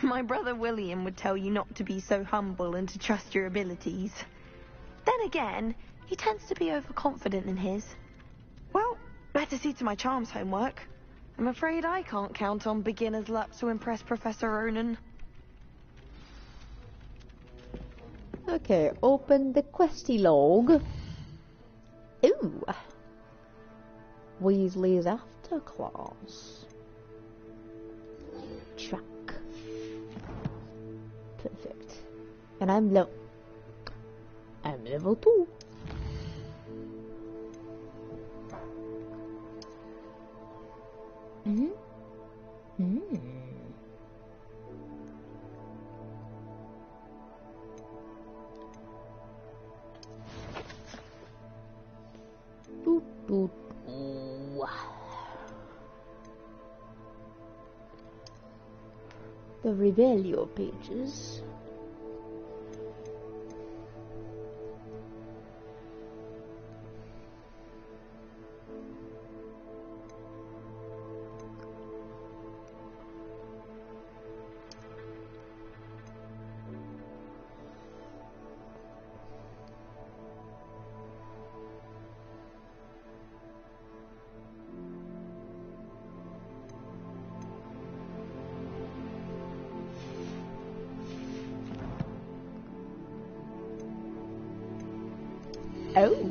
My brother William would tell you not to be so humble and to trust your abilities. Then again, he tends to be overconfident in his. Well, better see to my charms homework. I'm afraid I can't count on beginner's luck to impress Professor Ronan. Okay, open the questy log. Ooh. Weasley's after class. Track. Perfect. And I'm level 2. Boop, boop. Ooh. The Revelio pages. Oh.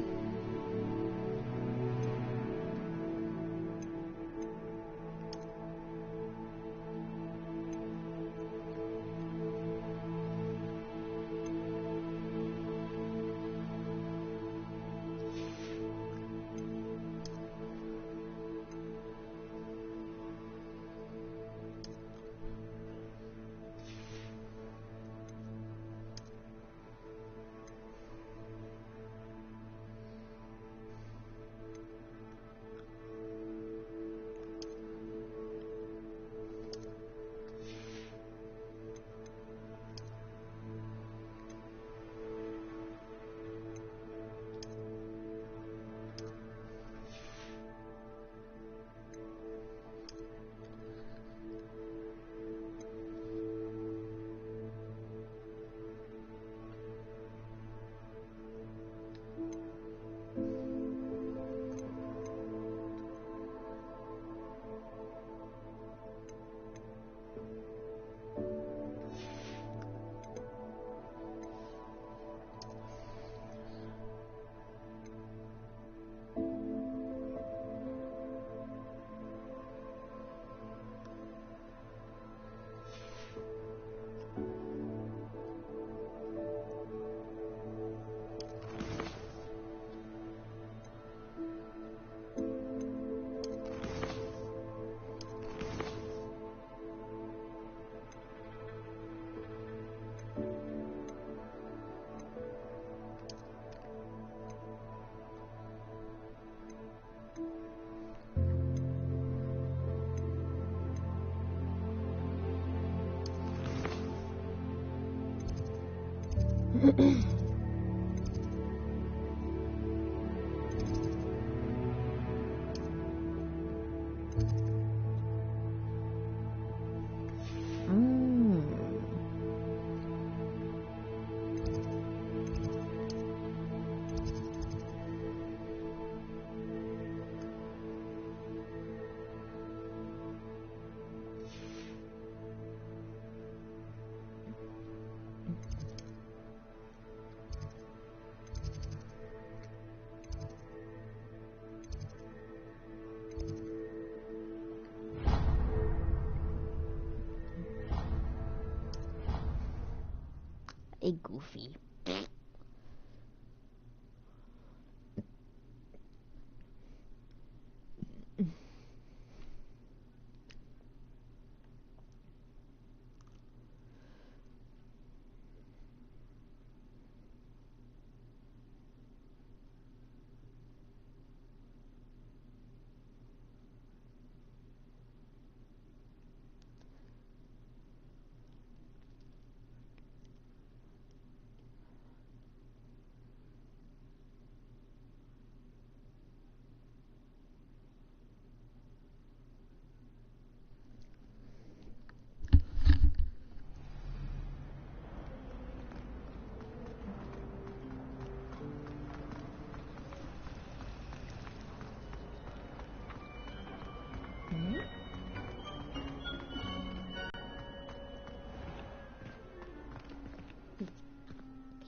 A Goofy.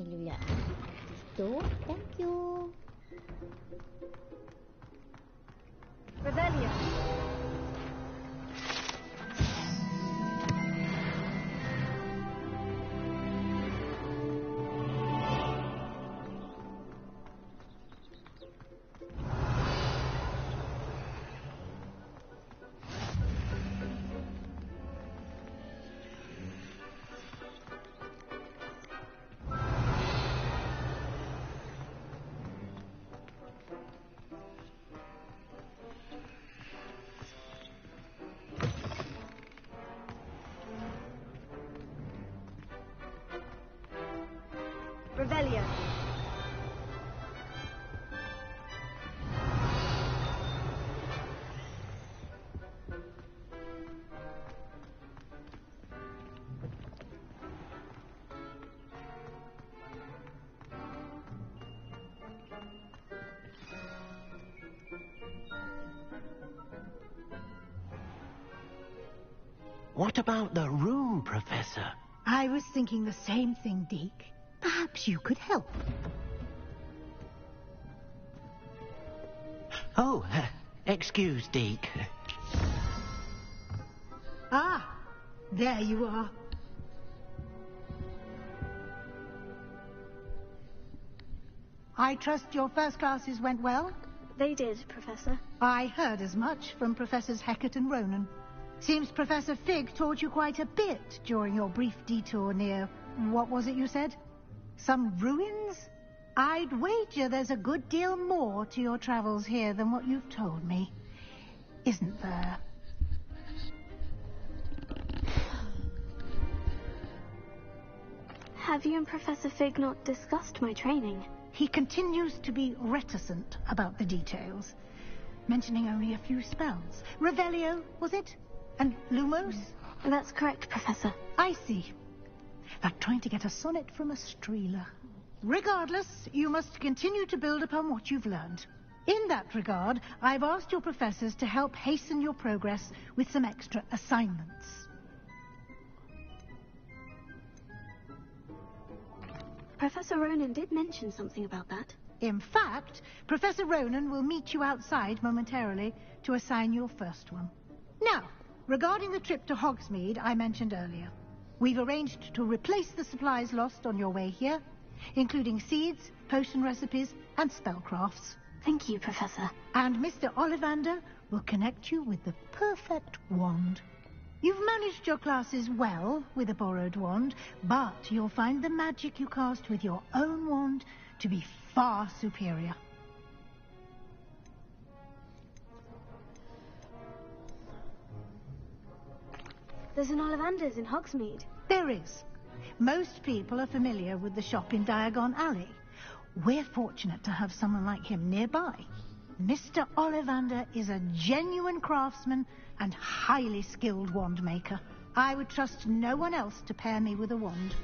Hallelujah. Situ. Thank you. Revelio. Revelio. What about the room, Professor? I was thinking the same thing, Deke. Perhaps you could help. Oh, excuse, Deke. Ah, there you are. I trust your first classes went well? They did, Professor. I heard as much from Professors Hecat and Ronan. Seems Professor Fig taught you quite a bit during your brief detour near... what was it you said? Some ruins? I'd wager there's a good deal more to your travels here than what you've told me. Isn't there? Have you and Professor Fig not discussed my training? He continues to be reticent about the details, mentioning only a few spells. Revelio, was it? And Lumos? That's correct, Professor. I see. Like trying to get a sonnet from a streeler. Regardless, you must continue to build upon what you've learned. In that regard, I've asked your professors to help hasten your progress with some extra assignments. Professor Ronan did mention something about that. In fact, Professor Ronan will meet you outside momentarily to assign your first one. Now, regarding the trip to Hogsmeade I mentioned earlier, we've arranged to replace the supplies lost on your way here, including seeds, potion recipes, and spellcrafts. Thank you, Professor. And Mr. Ollivander will connect you with the perfect wand. You've managed your classes well with a borrowed wand, but you'll find the magic you cast with your own wand to be far superior. There's an Ollivander's in Hogsmeade. There is. Most people are familiar with the shop in Diagon Alley. We're fortunate to have someone like him nearby. Mr. Ollivander is a genuine craftsman and highly skilled wand maker. I would trust no one else to pair me with a wand.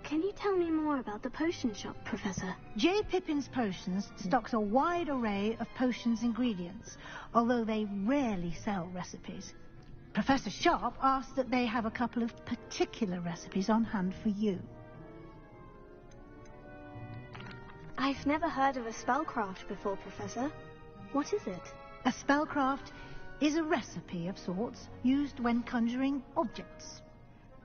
Can you tell me more about the potion shop, Professor? J. Pippin's Potions stocks a wide array of potions ingredients, although they rarely sell recipes. Professor Sharp asked that they have a couple of particular recipes on hand for you. I've never heard of a spellcraft before, Professor. What is it? A spellcraft is a recipe of sorts used when conjuring objects.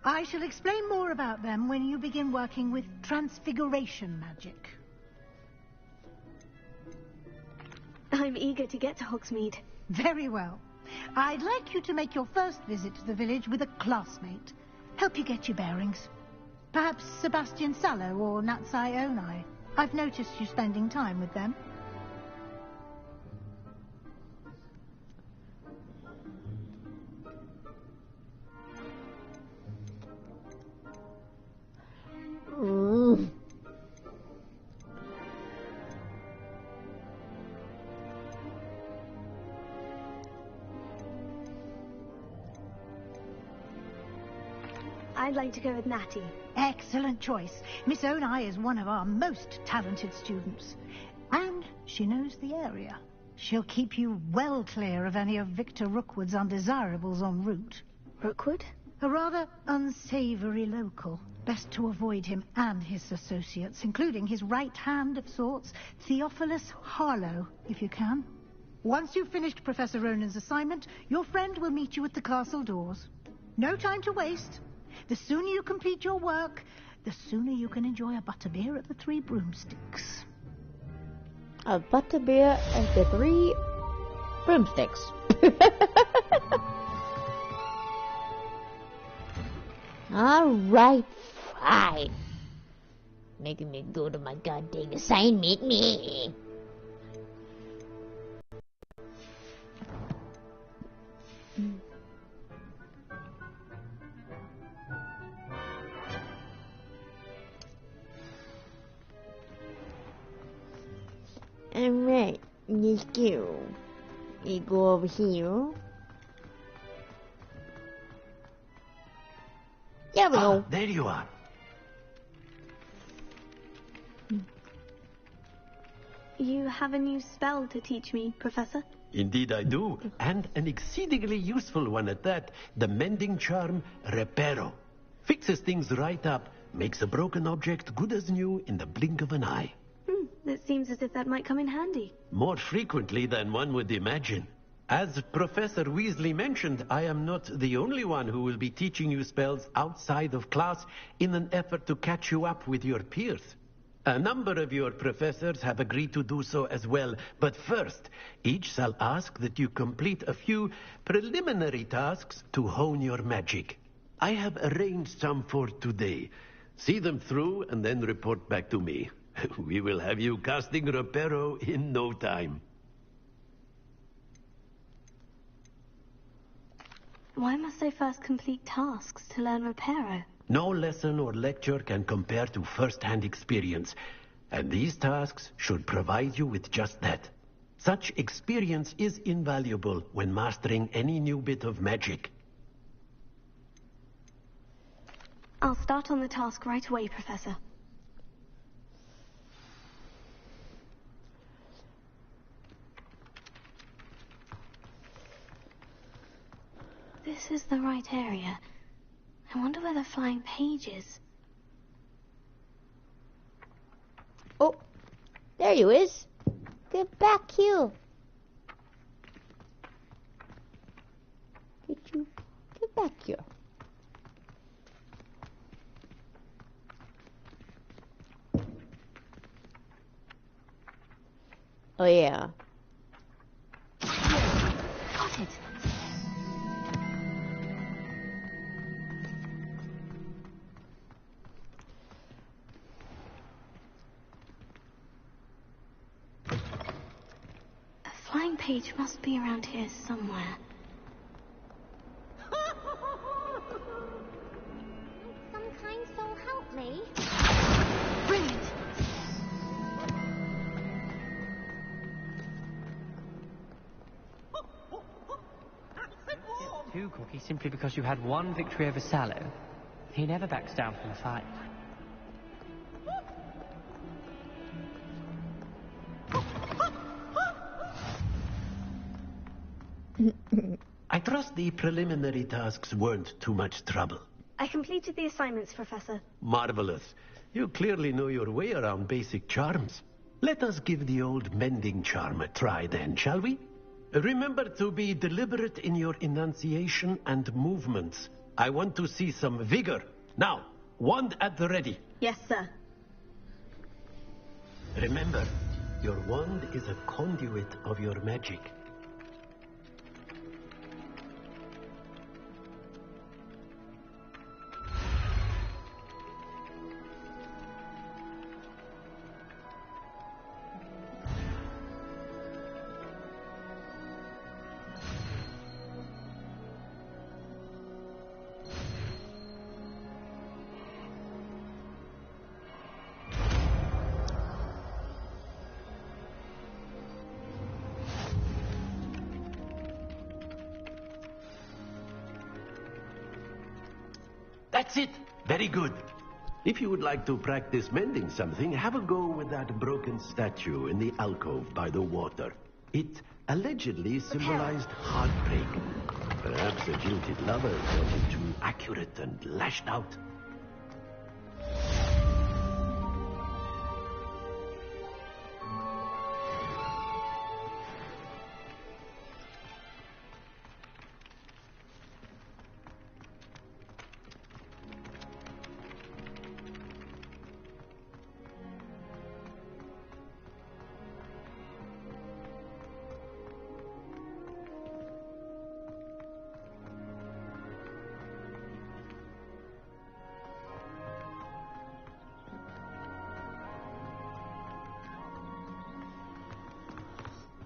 I shall explain more about them when you begin working with transfiguration magic. I'm eager to get to Hogsmeade. Very well. I'd like you to make your first visit to the village with a classmate. Help you get your bearings. Perhaps Sebastian Sallow or Natsai Onai. I've noticed you spending time with them. I'd like to go with Natty. Excellent choice. Miss Onai is one of our most talented students. And she knows the area. She'll keep you well clear of any of Victor Rookwood's undesirables en route. Rookwood? A rather unsavoury local. Best to avoid him and his associates, including his right hand of sorts, Theophilus Harlow, if you can. Once you've finished Professor Ronan's assignment, your friend will meet you at the castle doors. No time to waste. The sooner you complete your work, the sooner you can enjoy a butterbeer at the Three Broomsticks. A butterbeer at the Three Broomsticks. Alright, fine. Making me go to my goddamn assignment, me. Alright, let's go. We go over here. There we go. There you are. You have a new spell to teach me, Professor? Indeed I do, and an exceedingly useful one at that. The mending charm, Reparo. Fixes things right up, makes a broken object good as new in the blink of an eye. It seems as if that might come in handy. More frequently than one would imagine. As Professor Weasley mentioned, I am not the only one who will be teaching you spells outside of class in an effort to catch you up with your peers. A number of your professors have agreed to do so as well, but first, each shall ask that you complete a few preliminary tasks to hone your magic. I have arranged some for today. See them through and then report back to me. We will have you casting Reparo in no time. Why must I first complete tasks to learn Reparo? No lesson or lecture can compare to first-hand experience, and these tasks should provide you with just that. Such experience is invaluable when mastering any new bit of magic. I'll start on the task right away, Professor. This is the right area. I wonder where the flying page is. Oh, there you is. Get back here. Get back here. Oh yeah. Got it. Flying page must be around here somewhere. Some kind soul help me. Brilliant. Too cocky simply because you had one victory over Sallow. He never backs down from a fight. I trust the preliminary tasks weren't too much trouble. I completed the assignments, Professor. Marvelous. You clearly know your way around basic charms. Let us give the old mending charm a try then, shall we? Remember to be deliberate in your enunciation and movements. I want to see some vigor. Now, wand at the ready. Yes, sir. Remember, your wand is a conduit of your magic. That's it. Very good. If you would like to practice mending something, have a go with that broken statue in the alcove by the water. It allegedly symbolized heartbreak. Perhaps a jilted lover wanted too accurate and lashed out.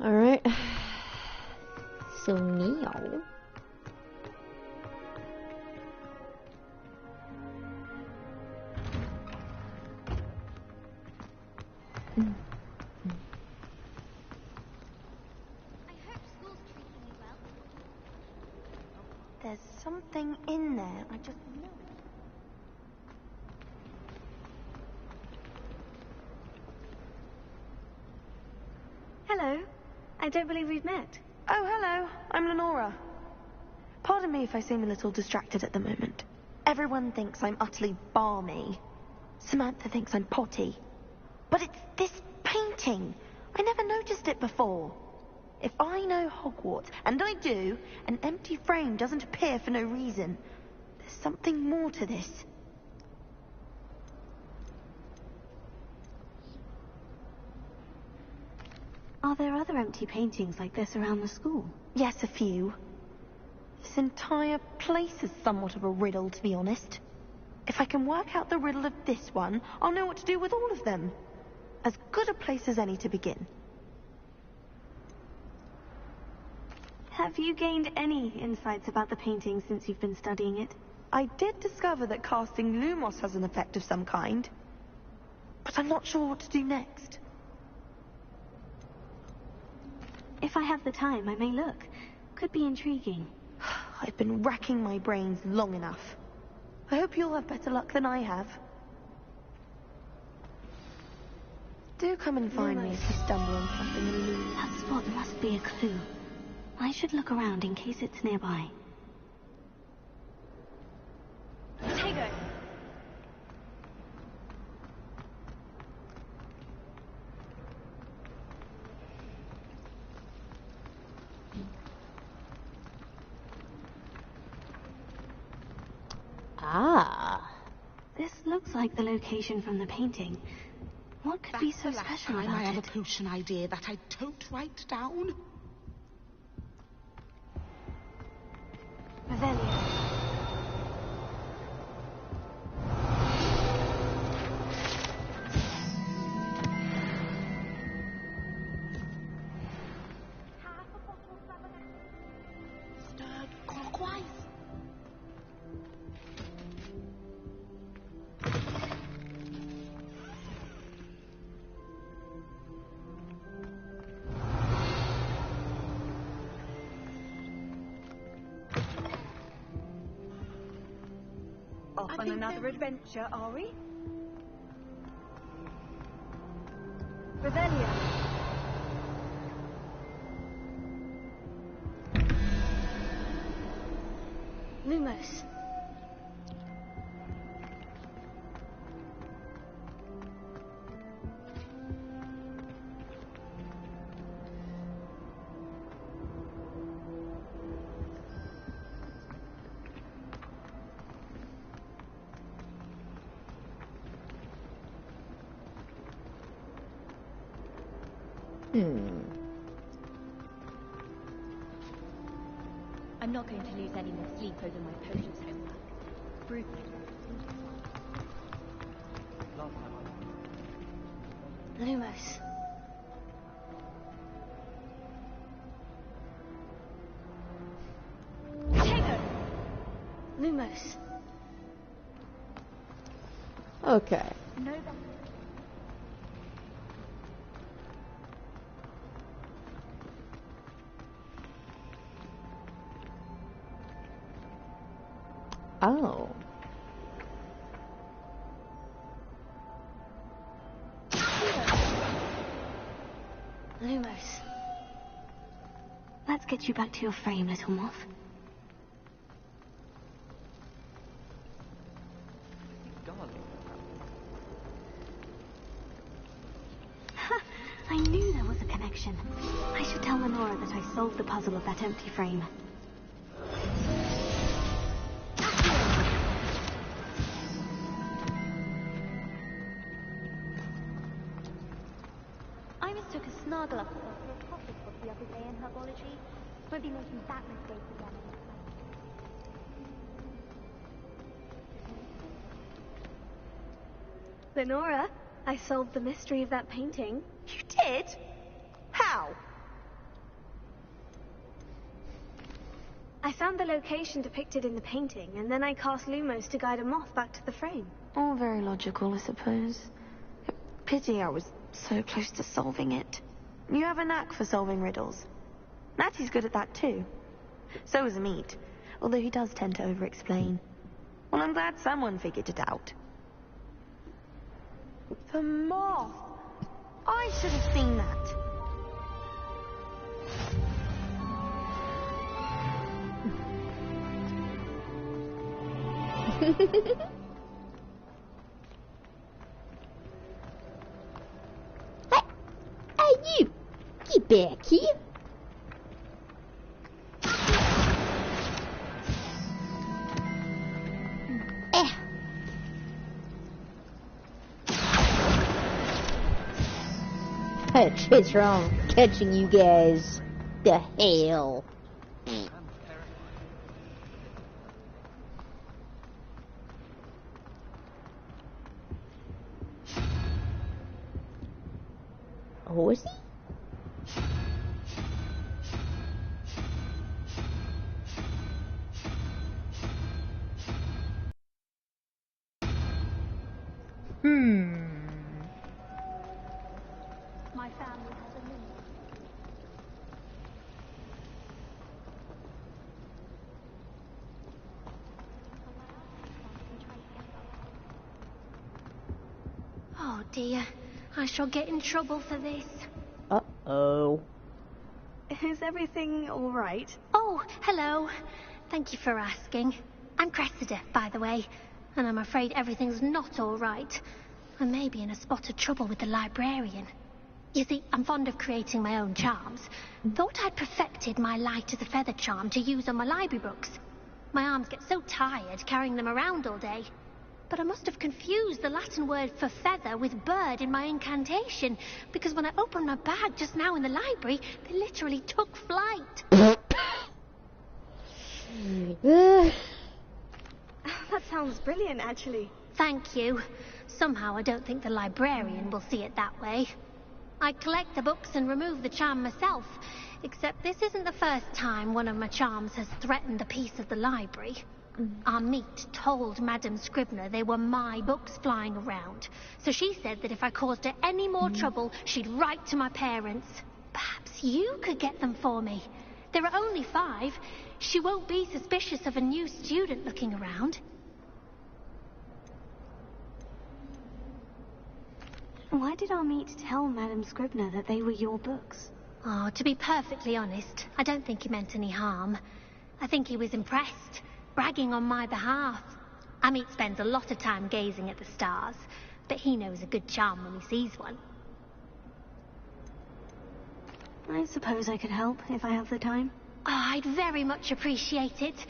Alright. So now... There's something in there. I just know it. Hello. I don't believe we've met. Oh, hello. I'm Lenora. Pardon me if I seem a little distracted at the moment. Everyone thinks I'm utterly balmy. Samantha thinks I'm potty. But it's this painting. I never noticed it before. If I know Hogwarts, and I do, an empty frame doesn't appear for no reason. There's something more to this. Are there other empty paintings like this around the school? Yes, a few. This entire place is somewhat of a riddle, to be honest. If I can work out the riddle of this one, I'll know what to do with all of them. As good a place as any to begin. Have you gained any insights about the painting since you've been studying it? I did discover that casting Lumos has an effect of some kind. But I'm not sure what to do next. If I have the time, I may look. Could be intriguing. I've been racking my brains long enough. I hope you'll have better luck than I have. Do come and find me if you stumble on something elusive. That spot must be a clue. I should look around in case it's nearby. Tego! Ah. This looks like the location from the painting. What could be so special about I have it? a potion idea that I don't write down. Revelio. Stirred clockwise. Off on another adventure, are we? Revelio. Lumos. I'm not going to lose any more sleep over my potions homework. Bruce. Lumos. Lumos. Okay. No. Oh. Lumos. Let's get you back to your frame, little moth. I knew there was a connection. I should tell Lenora that I solved the puzzle of that empty frame. I mistook a Snargler for a topic book the other day in herbology. Won't be making that mistake again. Lenora, I solved the mystery of that painting. You did? How? I found the location depicted in the painting, and then I cast Lumos to guide a moth back to the frame. All very logical, I suppose. Pity I was so close to solving it. You have a knack for solving riddles. Natty's good at that too. So is Amit, although he does tend to over-explain. Well, I'm glad someone figured it out. The moth! I should have seen that. Hey, you! Get back here! What's wrong catching you guys? The hell? Oh, is he? My family has a limit. Oh dear, I shall get in trouble for this. Uh-oh. Is everything all right? Oh, hello. Thank you for asking. I'm Cressida, by the way, and I'm afraid everything's not all right. I may be in a spot of trouble with the librarian. You see, I'm fond of creating my own charms. Thought I'd perfected my light as a feather charm to use on my library books. My arms get so tired carrying them around all day. But I must have confused the Latin word for feather with bird in my incantation, because when I opened my bag just now in the library, they literally took flight. That sounds brilliant, actually. Thank you. Somehow I don't think the librarian will see it that way. I collect the books and remove the charm myself, except this isn't the first time one of my charms has threatened a piece of the library. Amit told Madame Scribner they were my books flying around, so she said that if I caused her any more trouble, she'd write to my parents. Perhaps you could get them for me. There are only 5. She won't be suspicious of a new student looking around. Why did Amit tell Madame Scribner that they were your books? Oh, to be perfectly honest, I don't think he meant any harm. I think he was impressed, bragging on my behalf. Amit spends a lot of time gazing at the stars, but he knows a good charm when he sees one. I suppose I could help if I have the time. Oh, I'd very much appreciate it.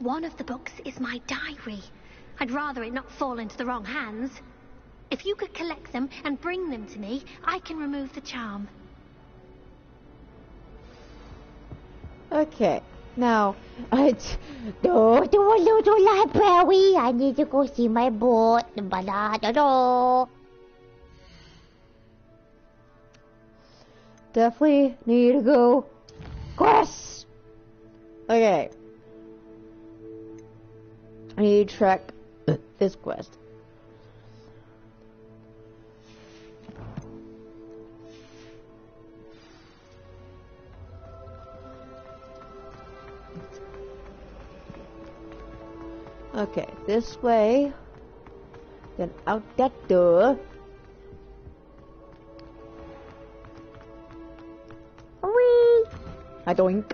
One of the books is my diary. I'd rather it not fall into the wrong hands. If you could collect them and bring them to me, I can remove the charm. Okay, now, Go to a little library. I need to go see my boat. definitely need to go quest. Okay. I need to track this quest. Okay, this way. Then out that door. Whee! I doink.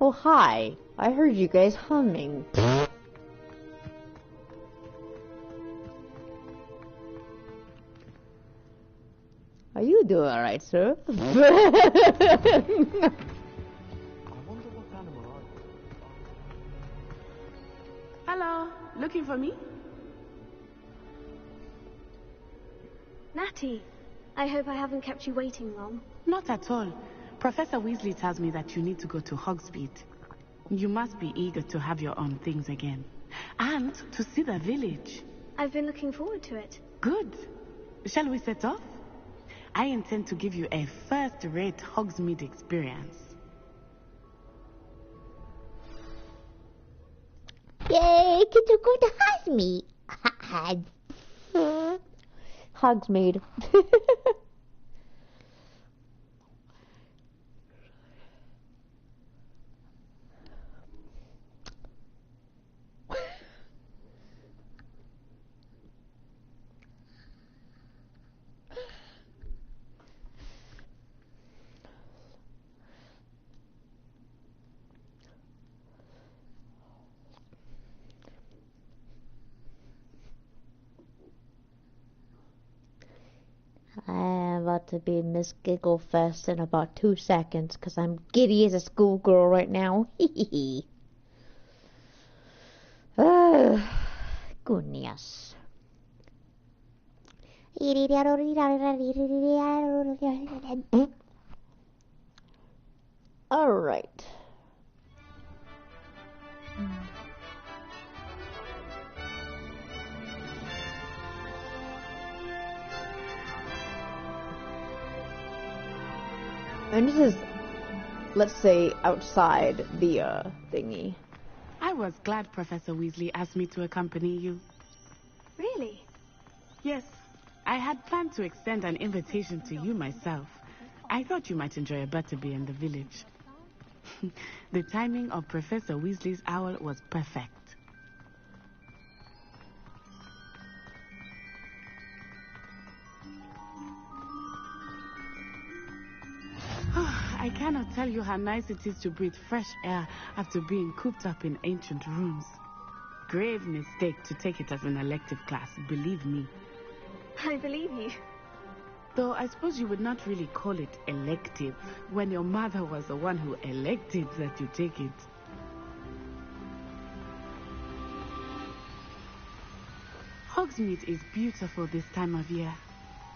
Oh, hi. I heard you guys humming. Are you doing alright, sir? Hello, looking for me? Natty, I hope I haven't kept you waiting long. Not at all. Professor Weasley tells me that you need to go to Hogsmeade. You must be eager to have your own things again. And to see the village. I've been looking forward to it. Good. Shall we set off? I intend to give you a first-rate Hogsmeade experience. Yay, get to go to Hogsmeade. Hogsmeade. I'm about to be Miss Gigglefest in about 2 seconds because I'm giddy as a schoolgirl right now. Goodness. All right. And this is, let's say, outside the thingy. I was glad Professor Weasley asked me to accompany you. Really? Yes. I had planned to extend an invitation to you myself. I thought you might enjoy a butterbeer in the village. The timing of Professor Weasley's owl was perfect. I cannot tell you how nice it is to breathe fresh air after being cooped up in ancient rooms. Grave mistake to take it as an elective class, believe me. I believe you. Though I suppose you would not really call it elective when your mother was the one who elected that you take it. Hogsmeade is beautiful this time of year.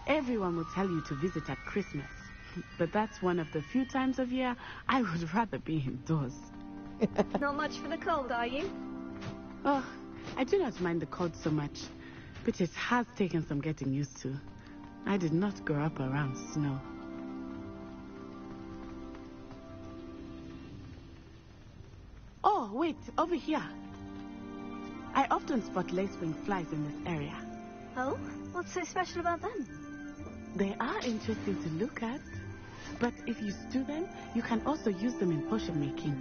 Everyone will tell you to visit at Christmas. But that's one of the few times of year I would rather be indoors. Not much for the cold, are you? Oh, I do not mind the cold so much, but it has taken some getting used to. I did not grow up around snow. Oh, wait, over here. I often spot lacewing flies in this area. Oh? What's so special about them? They are interesting to look at. But if you stew them, you can also use them in potion making.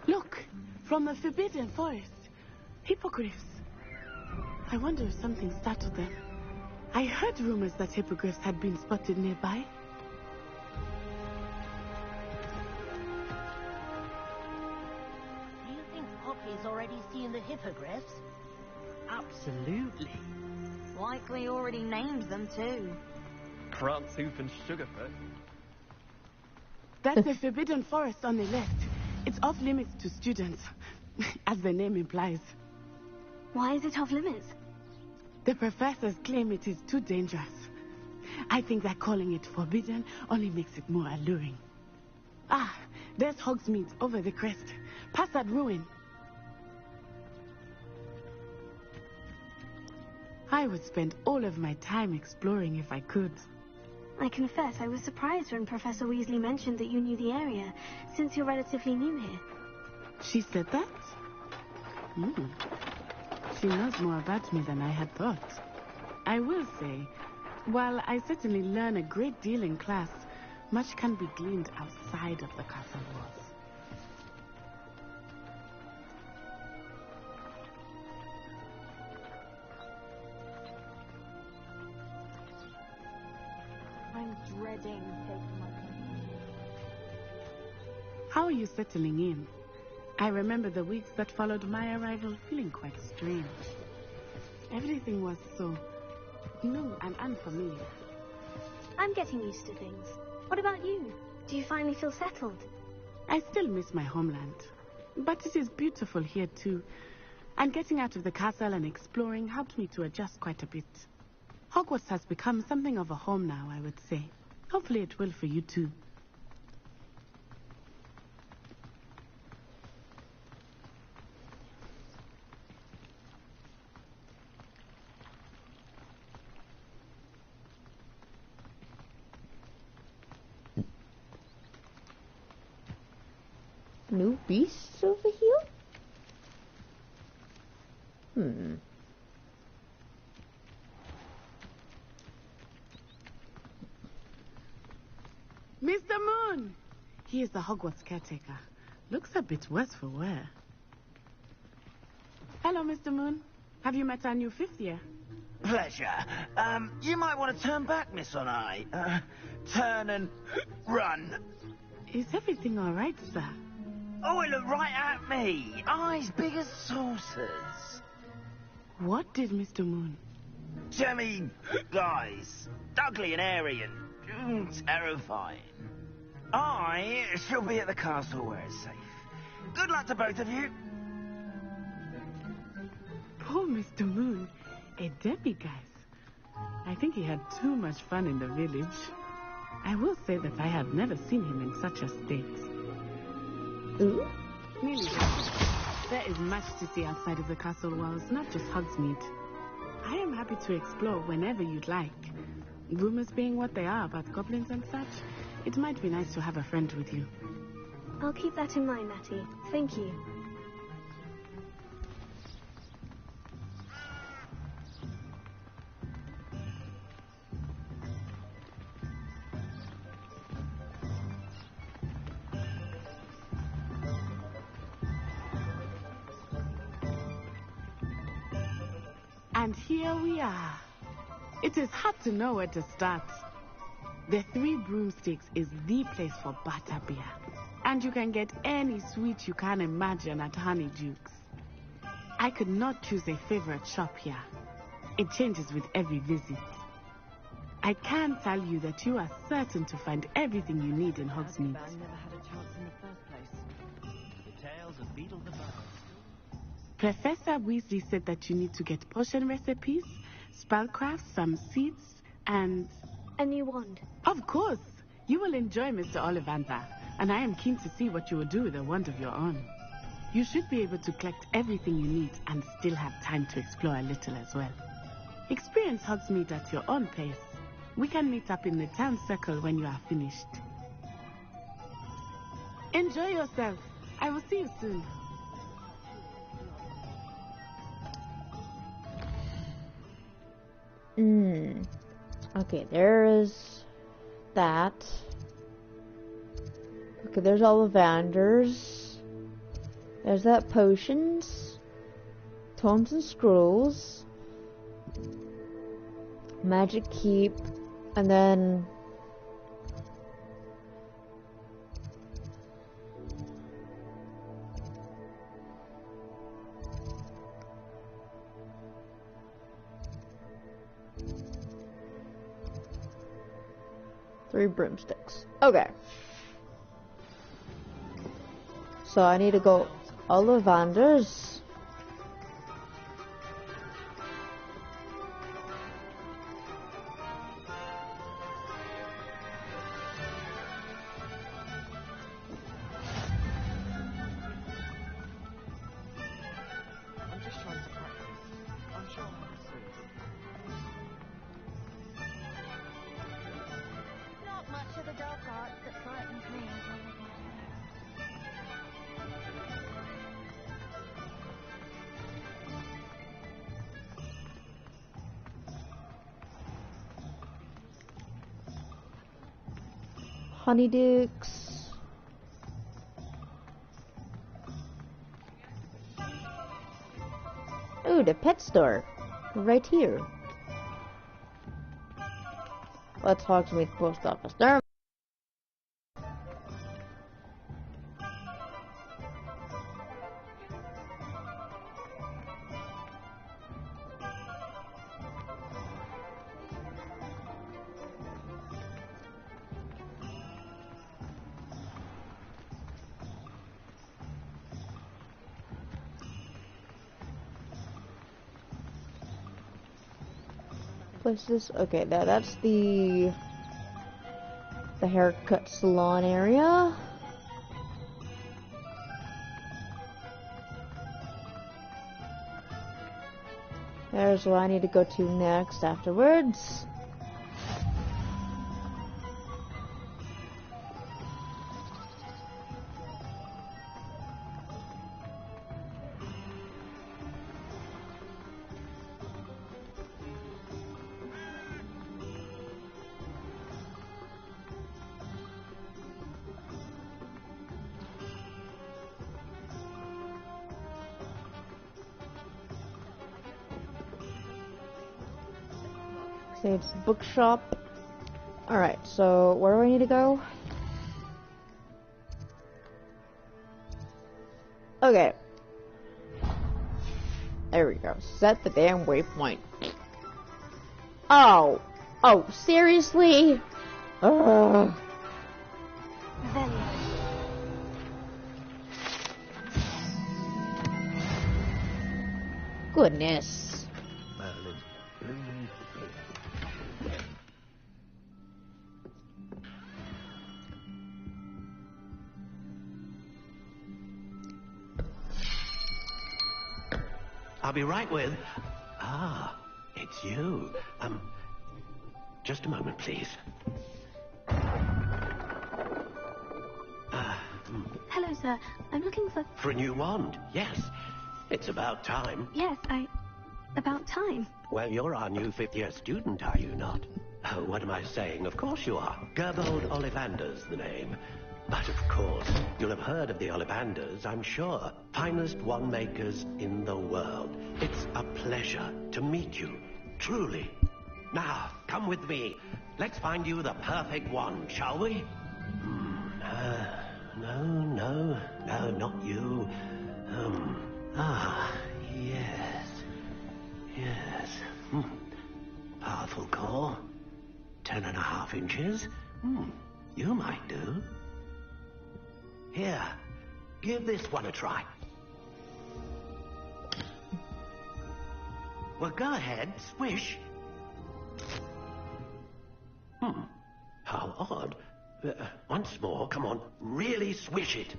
Look, from the Forbidden Forest. Hippogriffs. I wonder if something startled them. I heard rumors that hippogriffs had been spotted nearby. Poppy's already seen the hippogriffs? Absolutely. Likely already named them too. Prantzhoof and Sugarfoot. That's the Forbidden Forest on the left. It's off limits to students, as the name implies. Why is it off limits? The professors claim it is too dangerous. I think that calling it forbidden only makes it more alluring. Ah, there's Hogsmeade over the crest. Past that ruin. I would spend all of my time exploring if I could. I confess I was surprised when Professor Weasley mentioned that you knew the area, since you're relatively new here. She said that? She knows more about me than I had thought. I will say, while I certainly learn a great deal in class, much can be gleaned outside of the castle walls. I'm dreading taking my company. How are you settling in? I remember the weeks that followed my arrival feeling quite strange. Everything was so new and unfamiliar. I'm getting used to things. What about you? Do you finally feel settled? I still miss my homeland, but it is beautiful here too. And getting out of the castle and exploring helped me to adjust quite a bit. Hogwarts has become something of a home now, I would say. Hopefully it will for you too. New beasts over here? Mr. Moon! He is the Hogwarts caretaker. Looks a bit worse for wear. Hello, Mr. Moon. Have you met our new fifth year? Pleasure. You might want to turn back, Miss Onai. Turn and run. Is everything all right, sir? Oh, it looked right at me. Eyes big as saucers. What did Mr. Moon? Jemmy, guys. Ugly and airy and terrifying. I shall be at the castle where it's safe. Good luck to both of you. Poor Mr. Moon. A demiguise. I think he had too much fun in the village. I will say that I have never seen him in such a state. Ooh? Nearly. There is much to see outside of the castle walls, not just Hogsmeade. I am happy to explore whenever you'd like. Rumors being what they are about goblins and such, it might be nice to have a friend with you. I'll keep that in mind, Natty. Thank you. And here we are. It is hard to know where to start. The Three Broomsticks is the place for butterbeer. And you can get any sweet you can imagine at Honeydukes. I could not choose a favorite shop here. It changes with every visit. I can tell you that you are certain to find everything you need in Hogsmeade. I never had a chance in the first place. The tales of Beedle the Bird. Professor Weasley said that you need to get potion recipes, spellcraft, some seeds, and... a new wand. Of course! You will enjoy Mr. Ollivander, and I am keen to see what you will do with a wand of your own. You should be able to collect everything you need and still have time to explore a little as well. Experience Hogsmeade at your own pace. We can meet up in the town circle when you are finished. Enjoy yourself. I will see you soon. Okay, there's that. Okay, there's Ollivanders. There's that potions. Tomes and scrolls. Magic Keep. And then... Three broomsticks. Okay. So I need to go Ollivander's. Not much of the dark arts that frightens me. Honeydukes. Ooh, the pet store. Right here. Let's talk to me at the post office. There. What's this? Okay, that's the haircut salon area. There's where I need to go to next afterwards. It's bookshop. Alright, so where do I need to go? Okay. There we go. Set the damn waypoint. Oh. Oh, seriously? Ugh. Goodness. I'll be right with... Ah, it's you. Just a moment, please. Hello, sir. I'm looking for... For a new wand, yes. It's about time. Yes, about time. Well, you're our new fifth-year student, are you not? Oh, what am I saying? Of course you are. Gerbold Ollivander's the name. But of course, you'll have heard of the Ollivanders, I'm sure. Finest wand makers in the world. It's a pleasure to meet you, truly. Now, come with me. Let's find you the perfect wand, shall we? No, not you. Yes. Powerful core. 10.5 inches. You might do. Here, give this one a try. Well, go ahead, swish. How odd. Once more, come on, really swish it.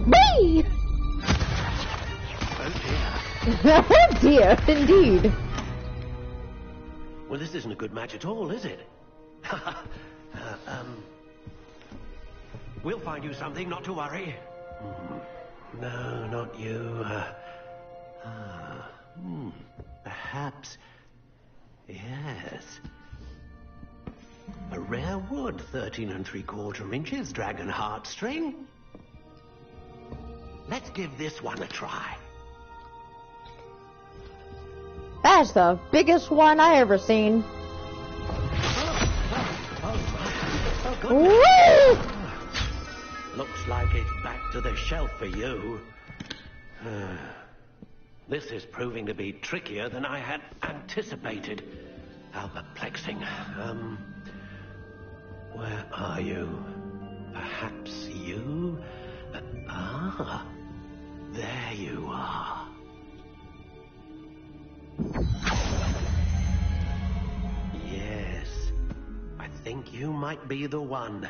Me! Oh dear. Oh dear, indeed. Well, this isn't a good match at all, is it? We'll find you something, not to worry. No, not you. Perhaps... Yes. A rare wood, 13 3/4 inches, dragon heartstring. Let's give this one a try. That's the biggest one I ever seen. Woo! Looks like it's back to the shelf for you. This is proving to be trickier than I had anticipated. How perplexing. Where are you? Perhaps you? think you might be the one.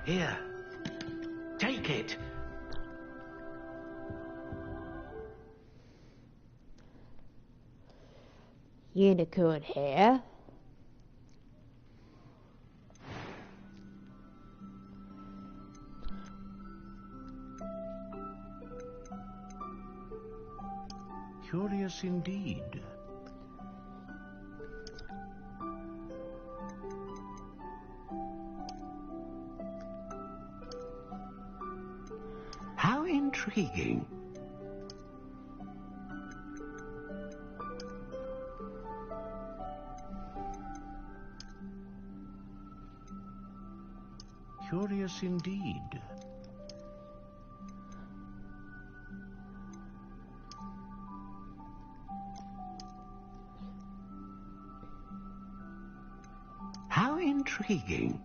Here. Take it. Unicorn hair. Curious indeed. How intriguing. Curious indeed. How intriguing.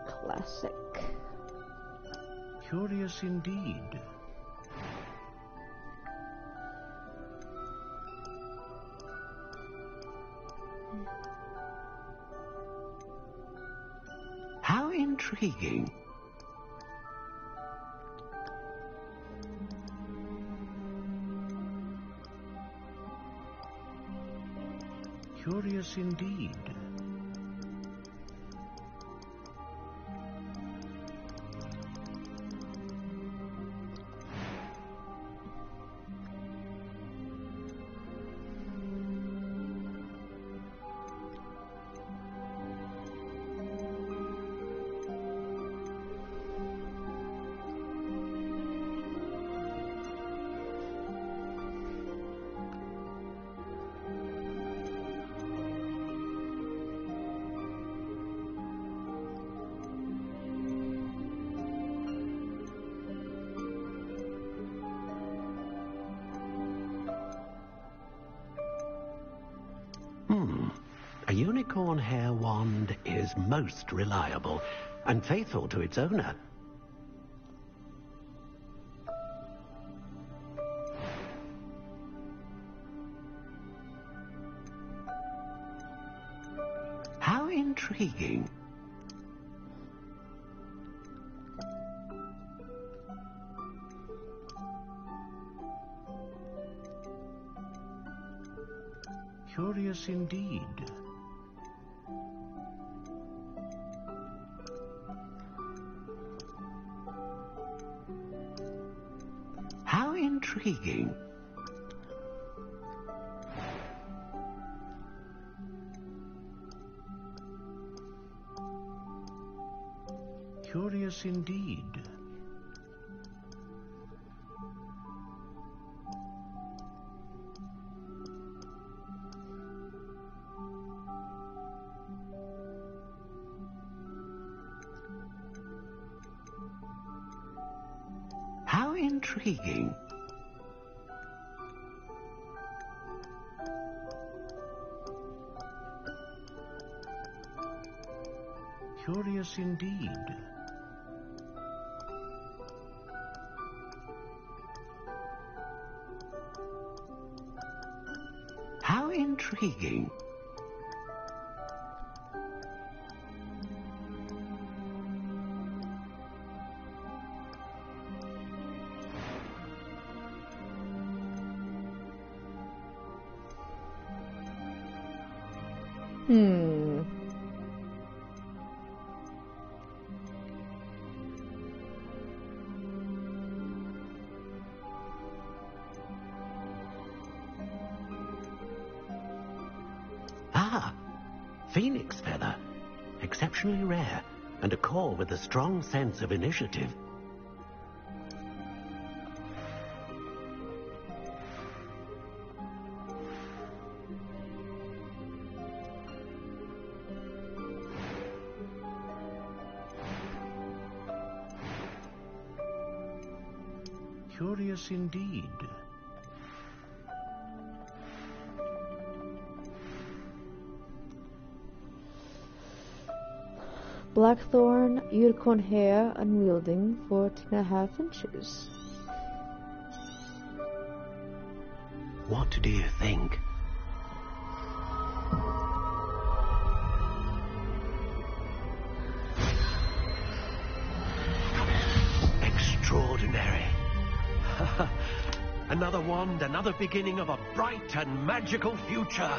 Classic. Curious indeed. How intriguing. Curious indeed. A unicorn hair wand is most reliable and faithful to its owner. How intriguing. Curious indeed. How intriguing. Curious indeed. How intriguing. Curious indeed. How intriguing. Ah, phoenix feather. Exceptionally rare, and a core with a strong sense of initiative. Curious indeed. Blackthorn, unicorn hair, unwielding, 14.5 inches. What do you think? Extraordinary. Another wand, another beginning of a bright and magical future.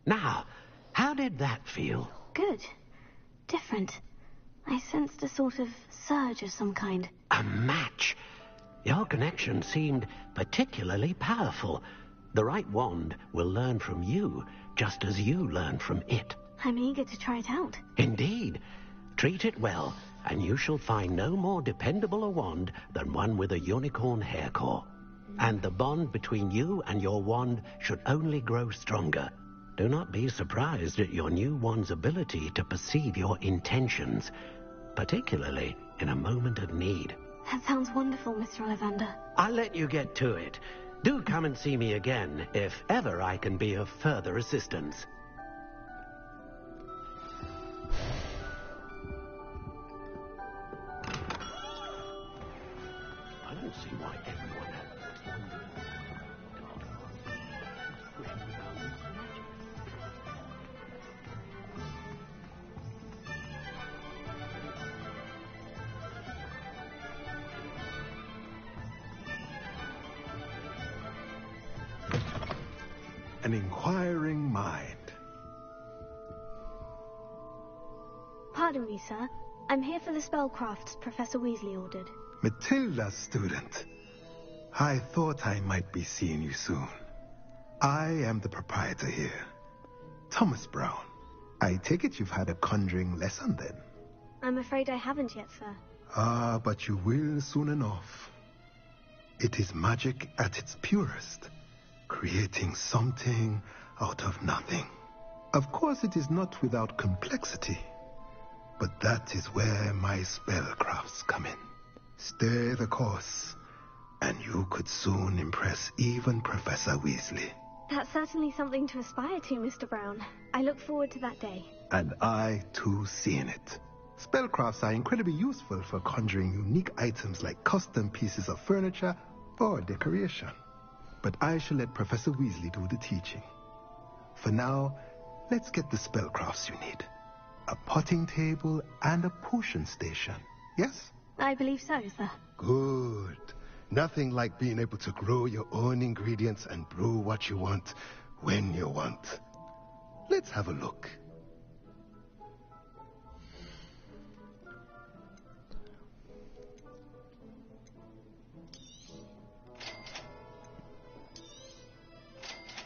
Now, how did that feel? Good. Different. I sensed a sort of surge of some kind. A match. Your connection seemed particularly powerful. The right wand will learn from you, just as you learn from it. I'm eager to try it out. Indeed. Treat it well, and you shall find no more dependable a wand than one with a unicorn hair core. And the bond between you and your wand should only grow stronger. Do not be surprised at your new wand's ability to perceive your intentions, particularly in a moment of need. That sounds wonderful, Mr. Ollivander. I'll let you get to it. Do come and see me again, if ever I can be of further assistance. I don't see why everyone has wondered. An inquiring mind. Pardon me, sir. I'm here for the spellcrafts Professor Weasley ordered. Matilda's student. I thought I might be seeing you soon. I am the proprietor here, Thomas Brown. I take it you've had a conjuring lesson then? I'm afraid I haven't yet, sir. Ah, but you will soon enough. It is magic at its purest, creating something out of nothing. Of course, it is not without complexity, but that is where my spellcrafts come in. Stay the course, and you could soon impress even Professor Weasley. That's certainly something to aspire to, Mr. Brown. I look forward to that day. And I, too, seeing it. Spellcrafts are incredibly useful for conjuring unique items like custom pieces of furniture or decoration. But I shall let Professor Weasley do the teaching. For now, let's get the spellcrafts you need. A potting table and a potion station, yes? I believe so, sir. Good. Nothing like being able to grow your own ingredients and brew what you want when you want. Let's have a look.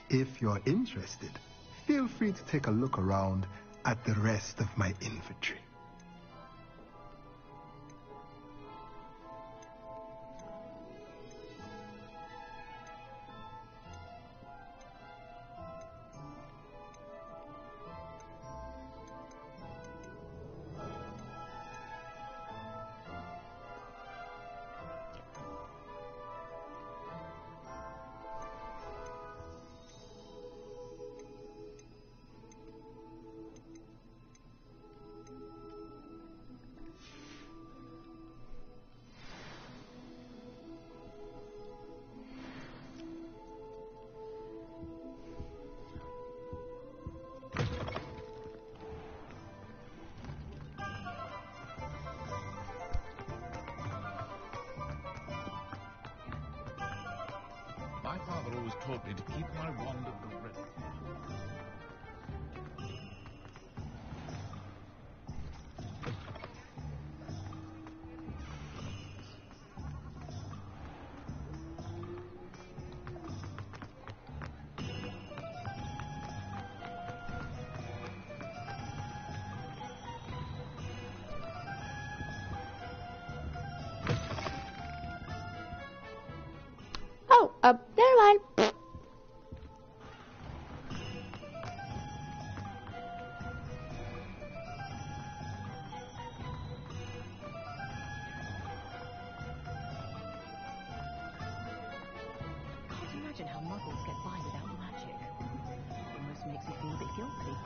If you're interested, feel free to take a look around at the rest of my inventory. My father always taught me to keep my wand at the ready. Oh, never mind. Can't imagine how muggles get by without makes me feel a bit guilty.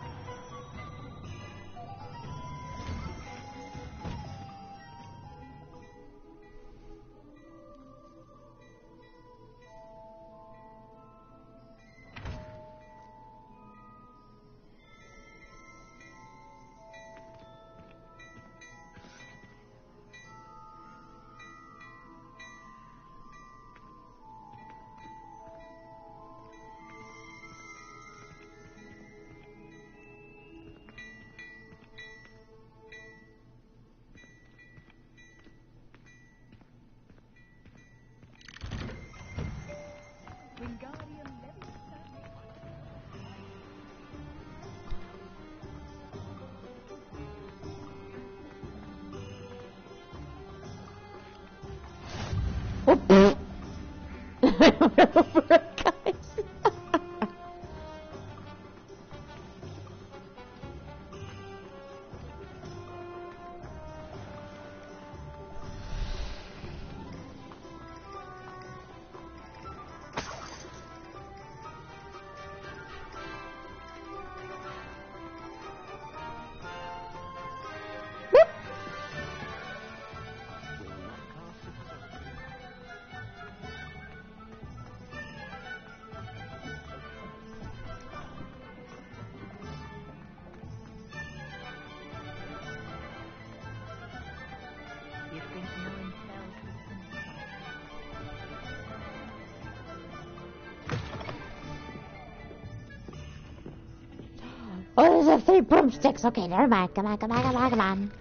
Oh, there's 3 broomsticks. Okay, never mind. Come on.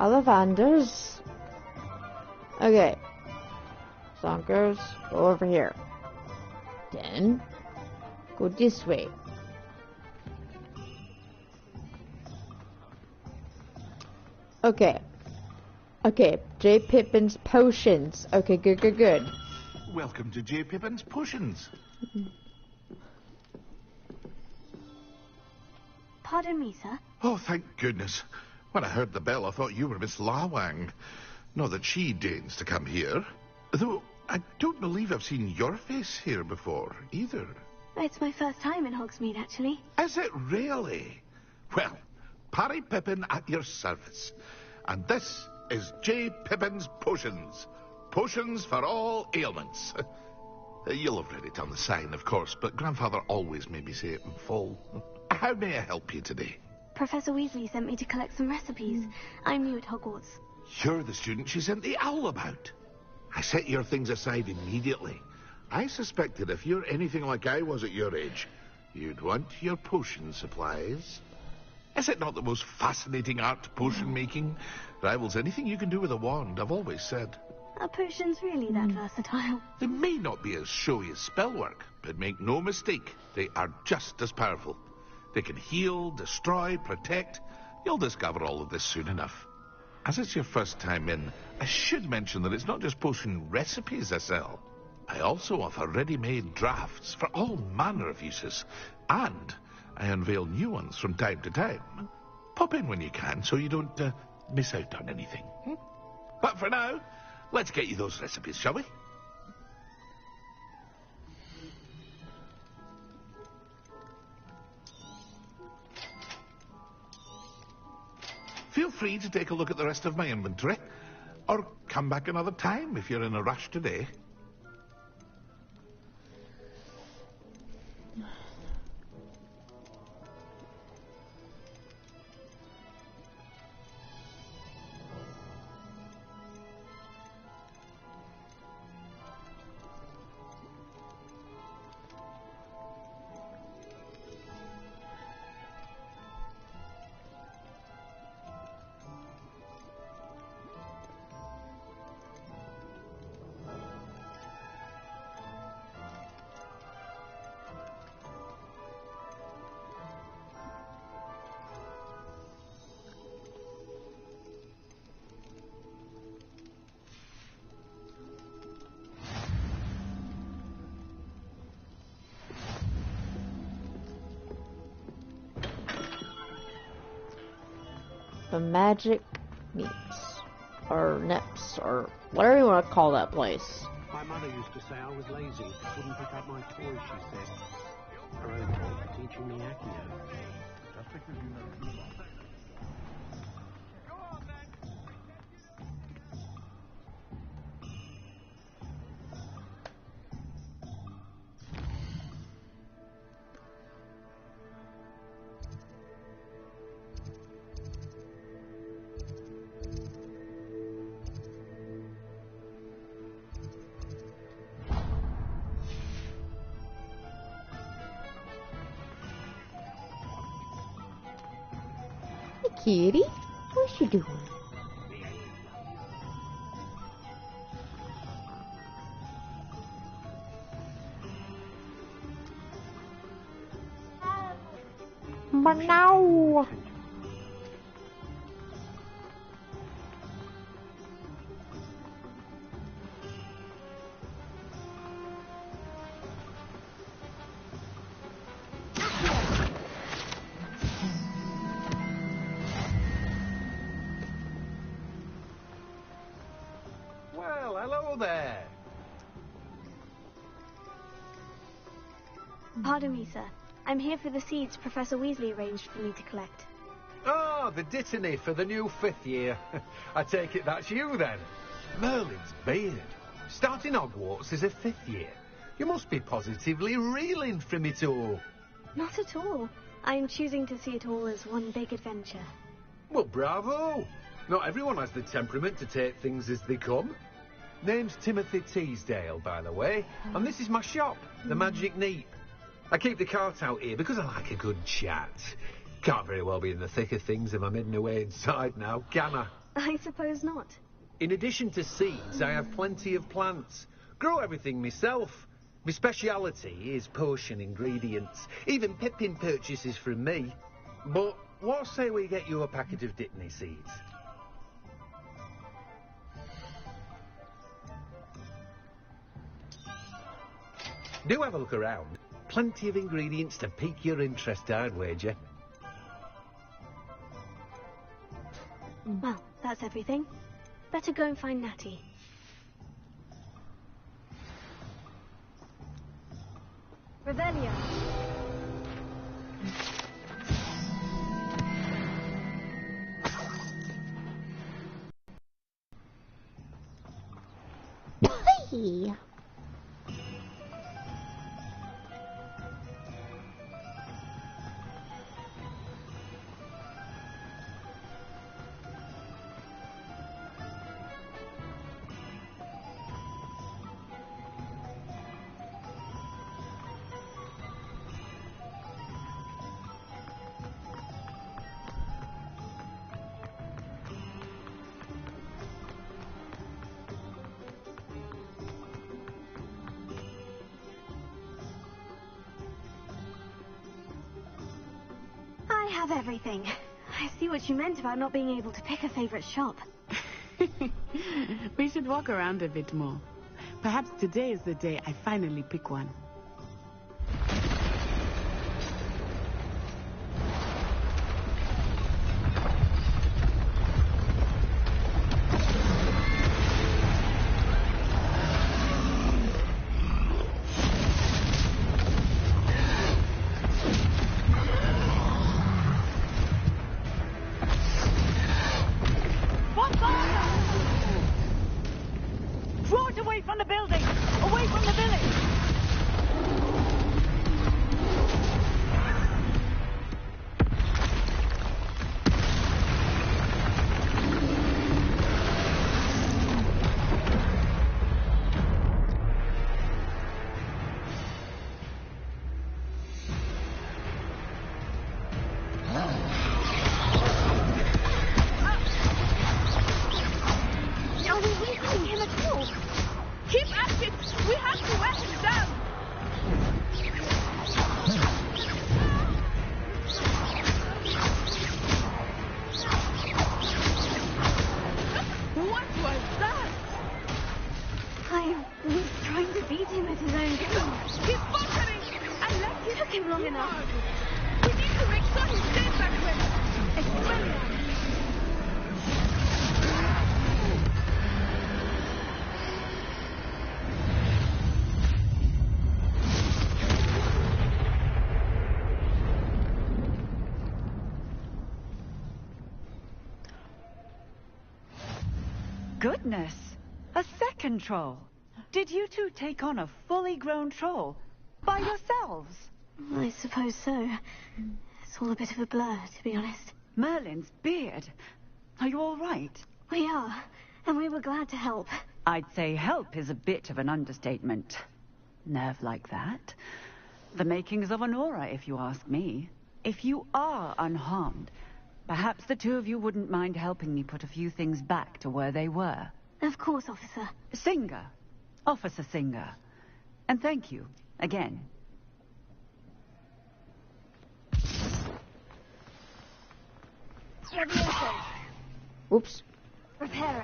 Ollivanders. Okay. Zonkers, go over here. Then, go this way. Okay. Okay, J. Pippin's potions. Okay, good. Welcome to J. Pippin's Potions. Pardon me, sir. Oh, thank goodness. When I heard the bell, I thought you were Miss Lawang. Not that she deigns to come here. Though, I don't believe I've seen your face here before, either. It's my first time in Hogsmeade, actually. Is it really? Well, Parry Pippin at your service. And this is J. Pippin's Potions. Potions for all ailments. You'll have read it on the sign, of course, but Grandfather always made me say it in full. How may I help you today? Professor Weasley sent me to collect some recipes. I'm new at Hogwarts. You're the student she sent the owl about. I set your things aside immediately. I suspected if you're anything like I was at your age, you'd want your potion supplies. Is it not the most fascinating art, potion making? Rivals anything you can do with a wand, I've always said. Are potions really that versatile? They may not be as showy as spellwork, but make no mistake, they are just as powerful. They can heal, destroy, protect. You'll discover all of this soon enough. As it's your first time in, I should mention that it's not just potion recipes I sell. I also offer ready-made drafts for all manner of uses. And I unveil new ones from time to time. Pop in when you can so you don't miss out on anything. But for now, let's get you those recipes, shall we? Feel free to take a look at the rest of my inventory, or come back another time if you're in a rush today. The magic meets, or nips, or whatever you want to call that place. My mother used to say I was lazy, wouldn't pick up my toys, she said. Grateful for teaching me Accio. Just because you know too much. Kitty? What's she doing? But now... Well, hello there. Pardon me, sir. I'm here for the seeds Professor Weasley arranged for me to collect. Oh, the Dittany for the new 5th year. I take it that's you, then. Merlin's beard. Starting Hogwarts as a 5th year. You must be positively reeling from it all. Not at all. I'm choosing to see it all as one big adventure. Well, bravo. Not everyone has the temperament to take things as they come. Name's Timothy Teasdale, by the way, and this is my shop, the Magic Neat. I keep the cart out here because I like a good chat. Can't very well be in the thick of things if I'm hidden away inside now, can I? I suppose not. In addition to seeds, I have plenty of plants. Grow everything myself. My speciality is potion ingredients. Even Pippin purchases from me. But what say we get you a packet of Dittany seeds? Do have a look around. Plenty of ingredients to pique your interest, I'd wager. Well, that's everything. Better go and find Natty. Revelio. Hey. I have everything. I see what you meant about not being able to pick a favorite shop. We should walk around a bit more. Perhaps today is the day I finally pick one. Draw it away from the building! Away from the village! goodness! A second troll. Did you two take on a fully grown troll by yourselves? I suppose so. It's all a bit of a blur, to be honest. Merlin's beard. Are you all right? We are, and we were glad to help. I'd say help is a bit of an understatement. Nerve like that. The makings of an aura, if you ask me. If you are unharmed, perhaps the two of you wouldn't mind helping me put a few things back to where they were. Of course, officer. Singer. Officer Singer. And thank you, again. Levioso. Oops. Reparo.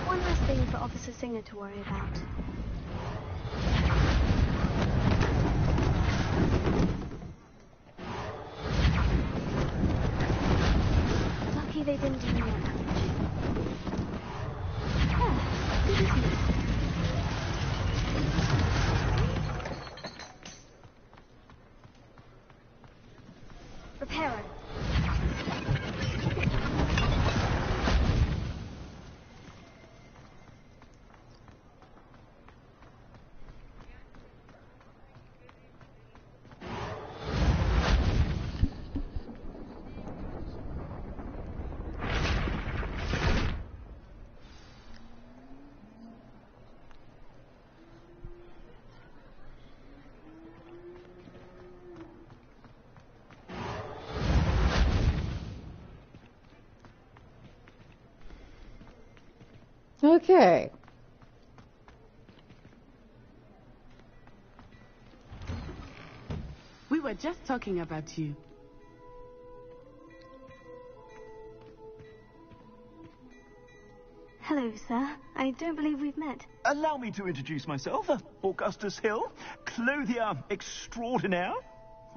One last thing for Officer Singer to worry about. Lucky they didn't do more damage. Ah, good as new. Reparo. Okay. We were just talking about you. Hello, sir. I don't believe we've met. Allow me to introduce myself, Augustus Hill, clothier extraordinaire.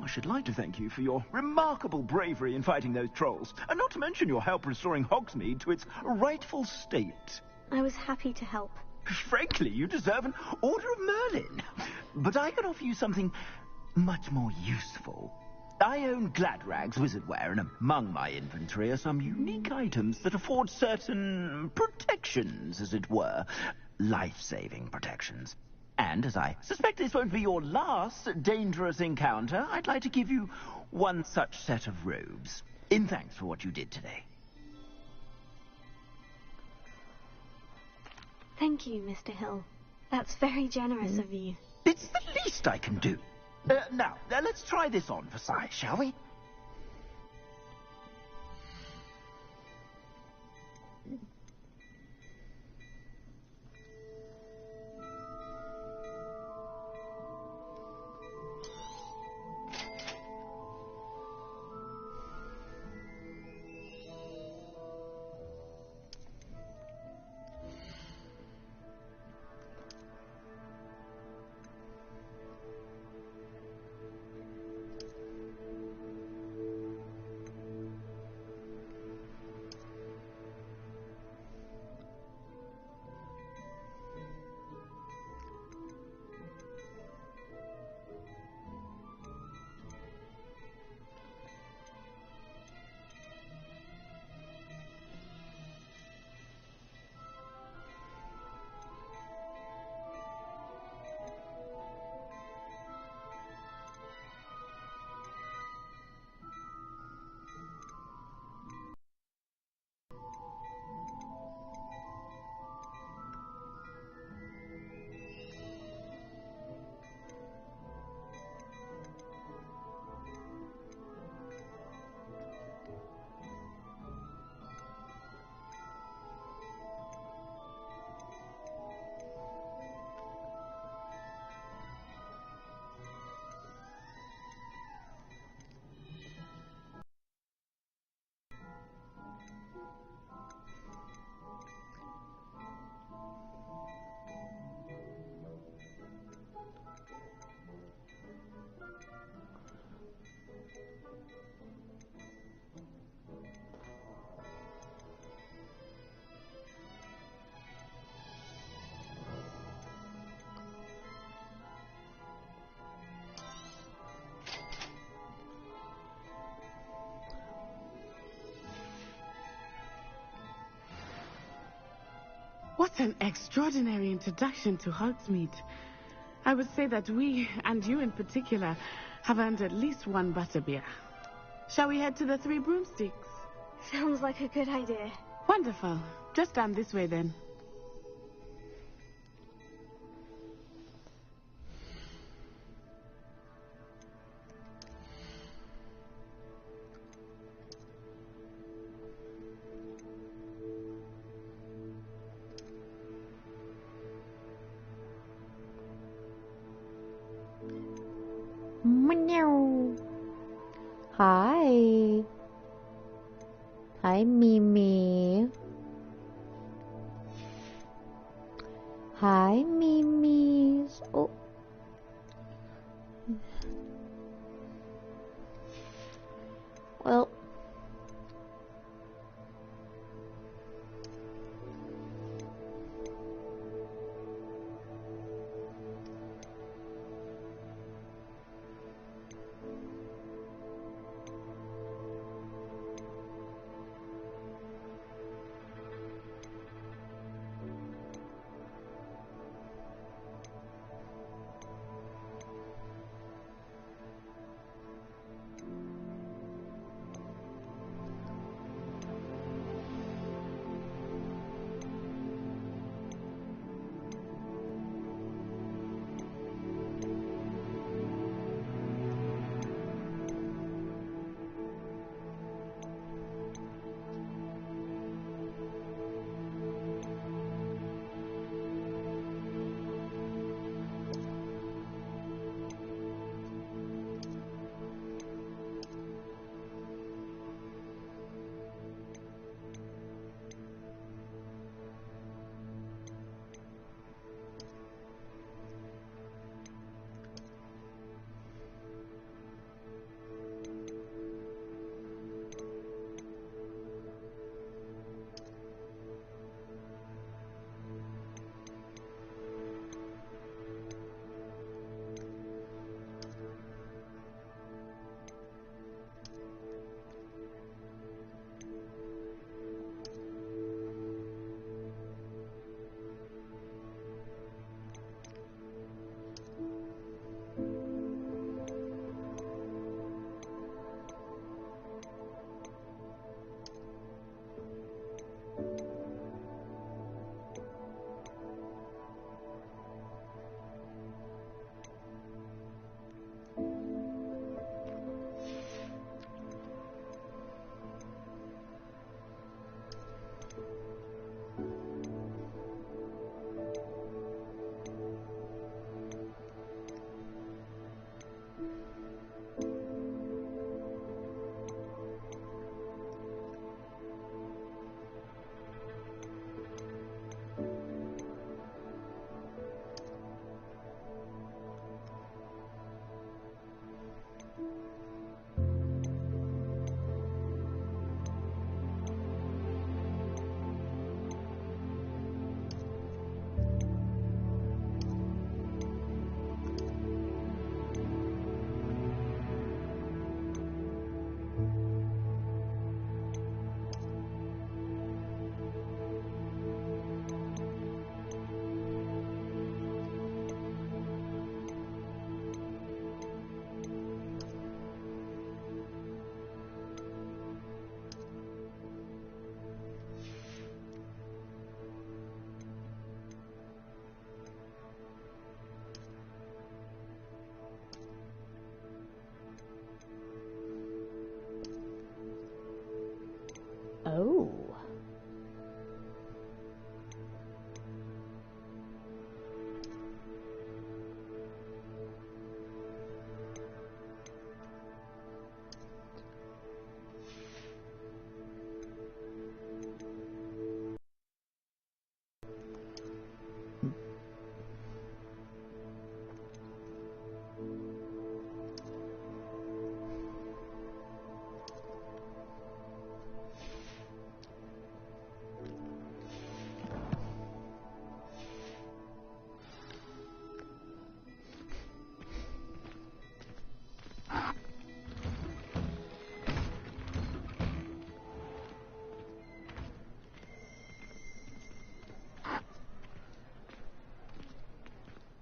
I should like to thank you for your remarkable bravery in fighting those trolls, and not to mention your help restoring Hogsmeade to its rightful state. I was happy to help. Frankly, you deserve an Order of Merlin. But I can offer you something much more useful. I own Gladrag's wizardware, and among my inventory are some unique items that afford certain protections, as it were. Life-saving protections. And as I suspect this won't be your last dangerous encounter, I'd like to give you one such set of robes, in thanks for what you did today. Thank you, Mr. Hill. That's very generous of you. It's the least I can do. Now, let's try this on for size, shall we? What an extraordinary introduction to Hogsmeade. I would say that we, and you in particular, have earned at least one butterbeer. Shall we head to the Three Broomsticks? Sounds like a good idea. Wonderful. Just down this way then. Meow. Hi. Hi, Mimi. Hi, Mimis. Oh. Well.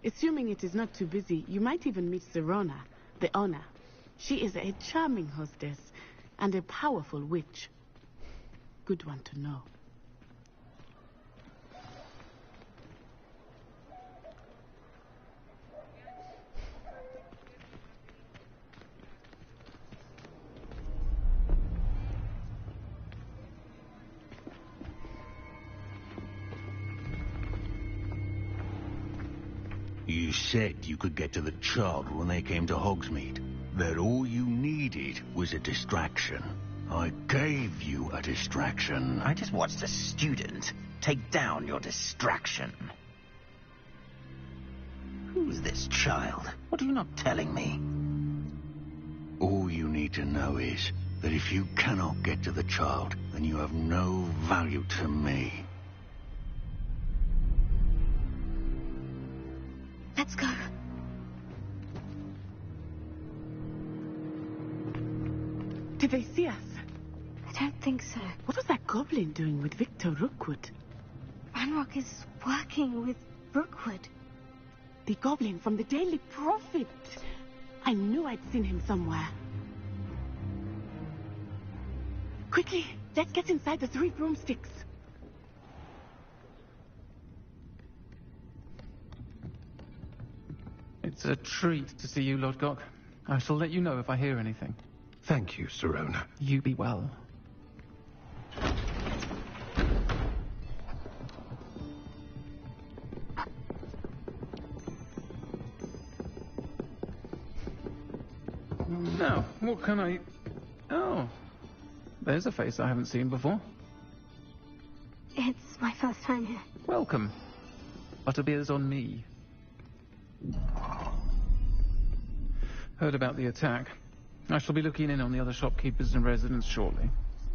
Assuming it is not too busy, you might even meet Sirona, the owner. She is a charming hostess and a powerful witch. Good one to know. You said you could get to the child when they came to Hogsmeade. That all you needed was a distraction. I gave you a distraction. I just watched a student take down your distraction. Who's this child? What are you not telling me? All you need to know is that if you cannot get to the child, then you have no value to me. Let's go. Did they see us? I don't think so. What was that goblin doing with Victor Rookwood? Ranrock is working with Rookwood. The goblin from the Daily Prophet. I knew I'd seen him somewhere. Quickly, let's get inside the 3 broomsticks. It's a treat to see you, Lodgok. I shall let you know if I hear anything. Thank you, Sirona. You be well. Now, what can I... Oh, there's a face I haven't seen before. It's my first time here. Welcome. Butterbeer's on me. Heard about the attack. I shall be looking in on the other shopkeepers and residents shortly.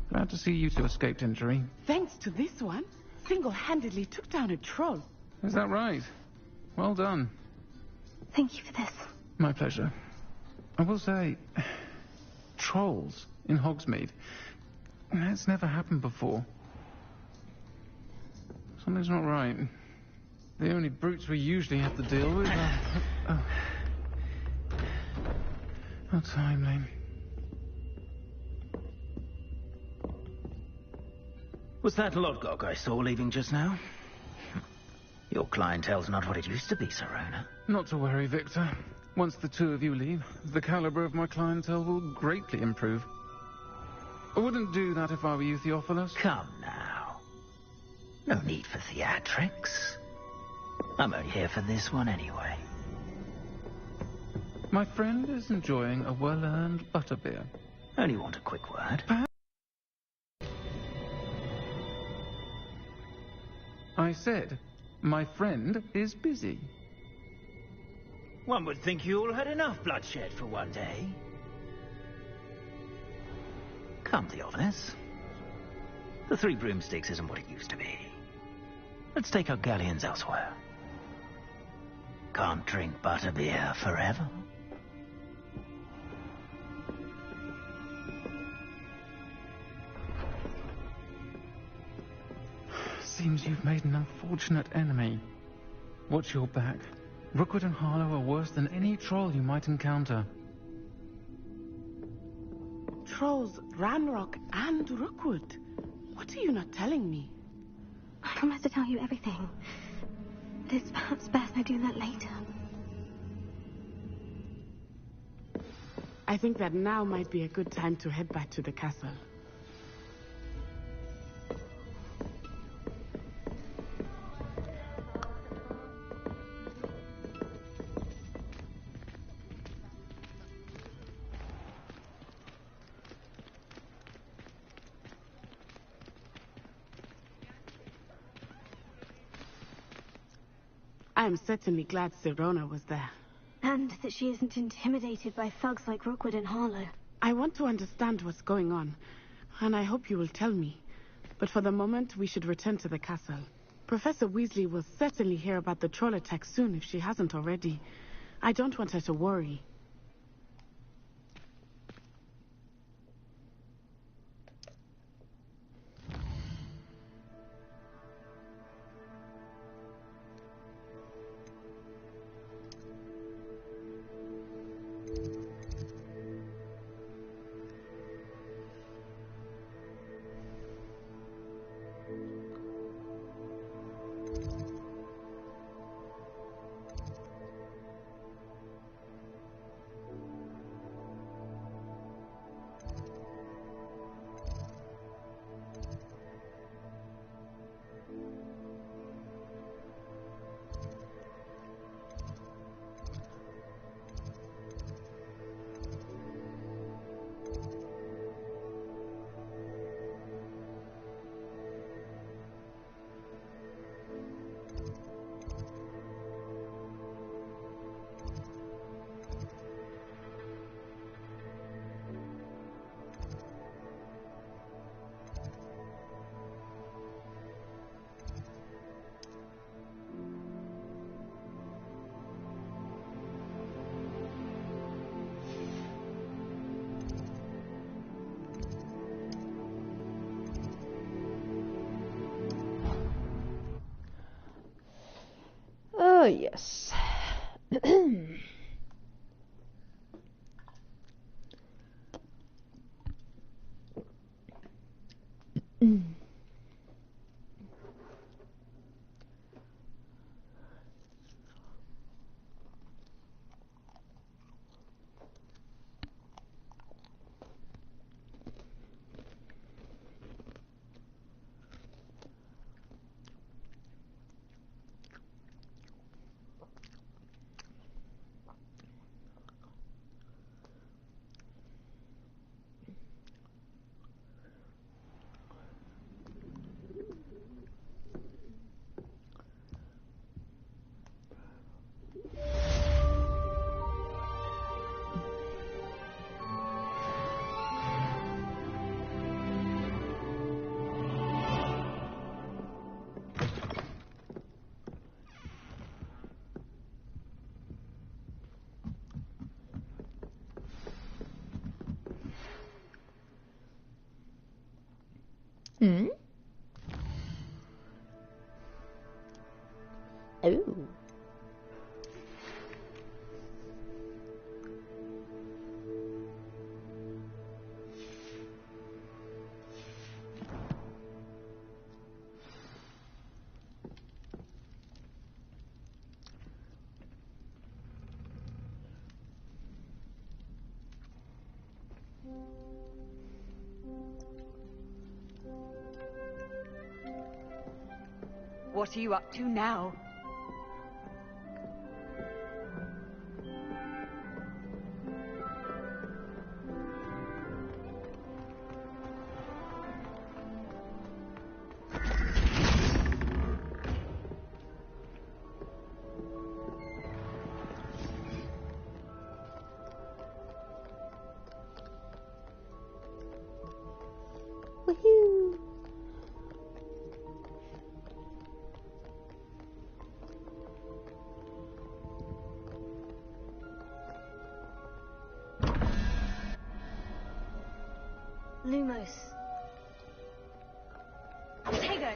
Glad to see you two escaped injury. Thanks to this one, single-handedly took down a troll. Is that right? Well done. Thank you for this. My pleasure. I will say, trolls in Hogsmeade. That's never happened before. Something's not right. The only brutes we usually have to deal with are... How timely. Was that Lodgok I saw leaving just now? Your clientele's not what it used to be, Sirona. Not to worry, Victor. Once the two of you leave, the caliber of my clientele will greatly improve. I wouldn't do that if I were you, Theophilus. Come now. No need for theatrics. I'm only here for this one anyway. My friend is enjoying a well-earned butterbeer. Only want a quick word. I said, my friend is busy. One would think you all had enough bloodshed for one day. Come, Theophilus. The 3 broomsticks isn't what it used to be. Let's take our galleons elsewhere. Can't drink butterbeer forever. Seems you've made an unfortunate enemy. Watch your back. Rookwood and Harlow are worse than any troll you might encounter. Trolls, Ranrock, and Rookwood. What are you not telling me? I promise to tell you everything. But it's perhaps best I do that later. I think that now might be a good time to head back to the castle. I'm certainly glad Sirona was there. And that she isn't intimidated by thugs like Rookwood and Harlow. I want to understand what's going on, and I hope you will tell me. But for the moment, we should return to the castle. Professor Weasley will certainly hear about the troll attack soon if she hasn't already. I don't want her to worry. Oh, yes. Hmm? Ooh. What are you up to now? Woohoo! Lumos. Tego.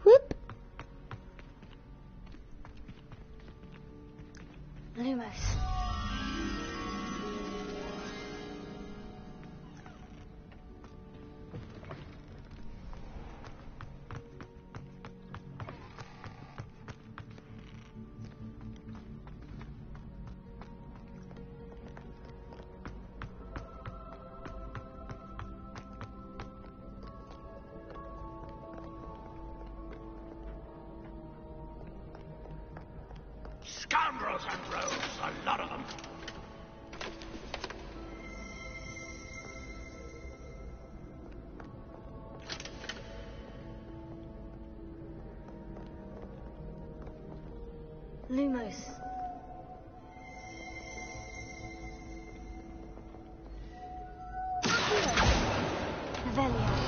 Whoop! Lumos. Scoundrels and rogues, a lot of them. Lumos. Revelio.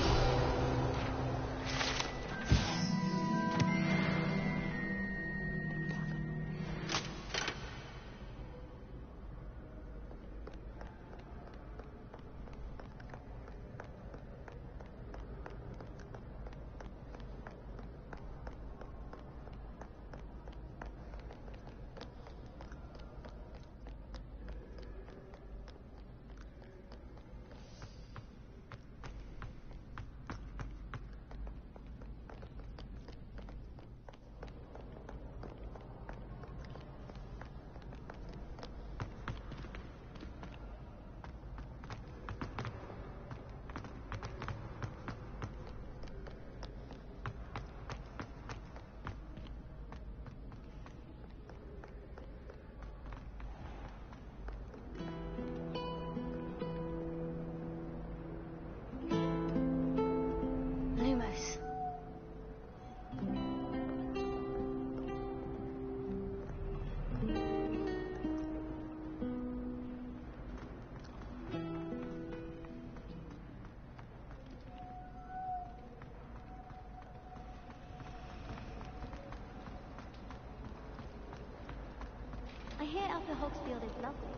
The Hogsfield is lovely.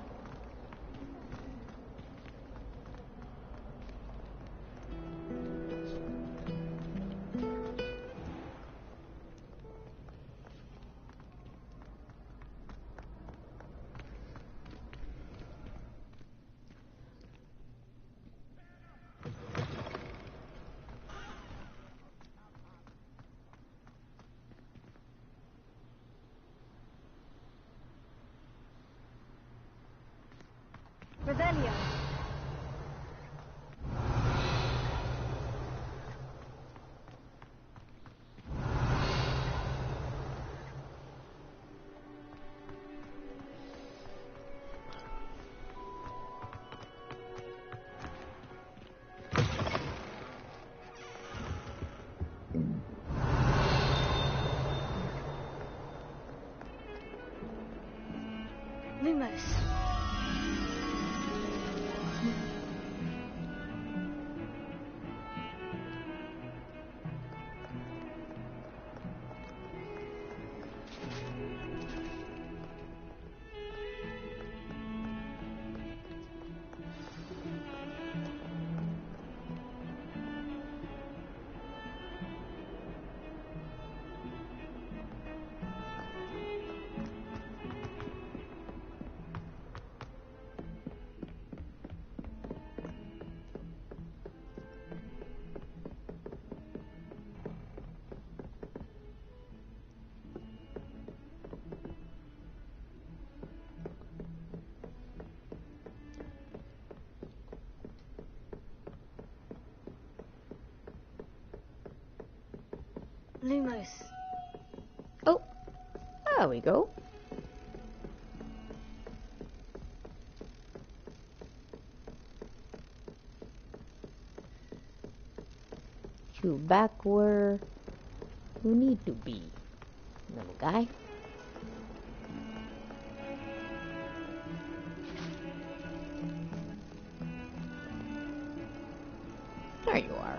Revelio. Lumos. Lumos. Oh, there we go. You back where you need to be, little guy. There you are.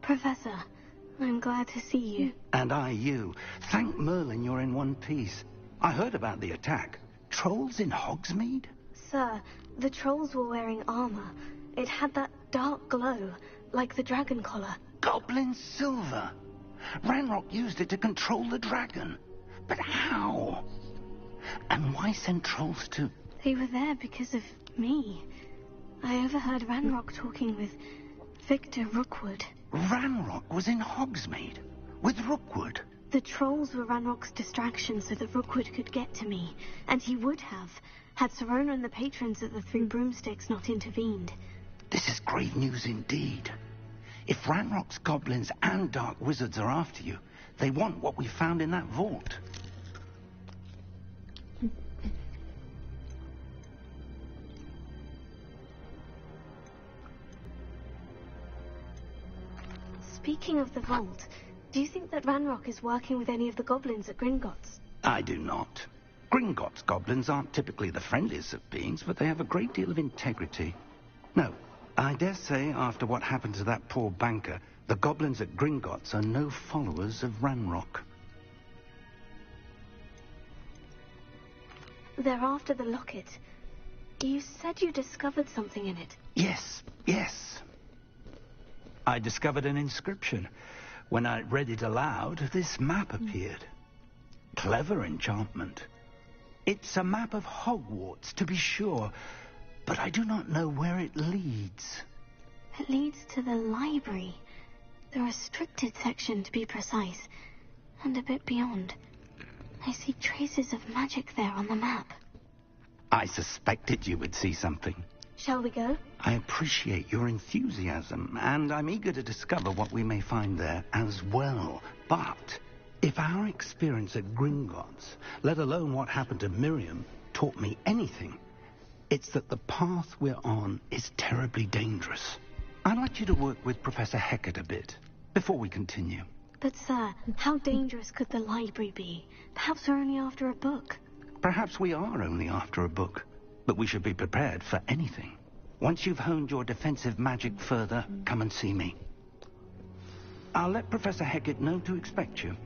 Professor, I'm glad to see you. And I you. Thank Merlin you're in one piece. I heard about the attack. Trolls in Hogsmeade? Sir, the trolls were wearing armor. It had that dark glow, like the dragon collar. Goblin silver. Ranrock used it to control the dragon. But how? And why send trolls to... They were there because of me. I overheard Ranrock talking with Victor Rookwood. Ranrock was in Hogsmeade with Rookwood. The trolls were Ranrock's distraction so that Rookwood could get to me. And he would have, had Sirona and the patrons at the Three Broomsticks not intervened. This is grave news indeed. If Ranrock's goblins and dark wizards are after you, they want what we found in that vault. Speaking of the vault, do you think that Ranrock is working with any of the goblins at Gringotts? I do not. Gringotts goblins aren't typically the friendliest of beings, but they have a great deal of integrity. No, I dare say after what happened to that poor banker, the goblins at Gringotts are no followers of Ranrock. They're after the locket. You said you discovered something in it. Yes. I discovered an inscription. When I read it aloud, this map appeared. Clever enchantment. It's a map of Hogwarts, to be sure, but I do not know where it leads. It leads to the library. The restricted section, to be precise. And a bit beyond. I see traces of magic there on the map. I suspected you would see something. Shall we go? I appreciate your enthusiasm, and I'm eager to discover what we may find there as well. But if our experience at Gringotts, let alone what happened to Miriam, taught me anything, it's that the path we're on is terribly dangerous. I'd like you to work with Professor Hecat a bit before we continue. But, sir, how dangerous could the library be? Perhaps we're only after a book. Perhaps we are only after a book, but we should be prepared for anything. Once you've honed your defensive magic further, come and see me. I'll let Professor Hecat know to expect you.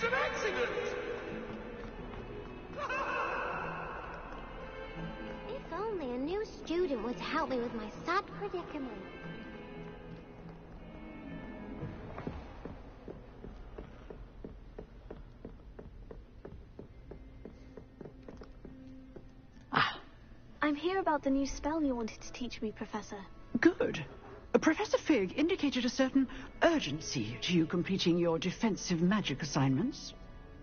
An accident! If only a new student would help me with my sad predicament. I'm here about the new spell you wanted to teach me, Professor. Good. Professor Fig indicated a certain urgency to you completing your defensive magic assignments.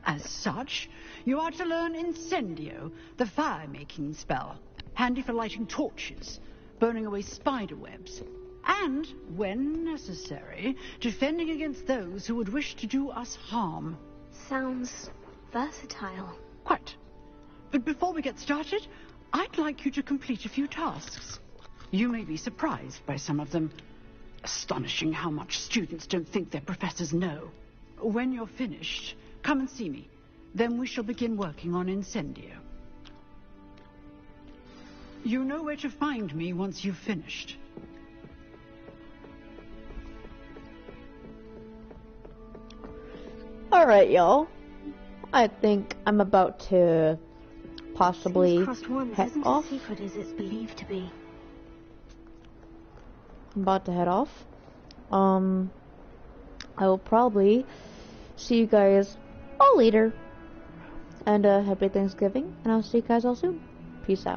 As such, you are to learn Incendio, the fire-making spell, handy for lighting torches, burning away spider webs, and, when necessary, defending against those who would wish to do us harm. Sounds versatile. Quite. But before we get started, I'd like you to complete a few tasks. You may be surprised by some of them. Astonishing how much students don't think their professors know. When you're finished, come and see me. Then we shall begin working on Incendio. You know where to find me once you've finished. Alright, y'all. I think I'm about to possibly head off. As secret as it's believed to be. I'm about to head off. I will probably see you guys all later. And happy Thanksgiving, and I'll see you guys all soon. Peace out.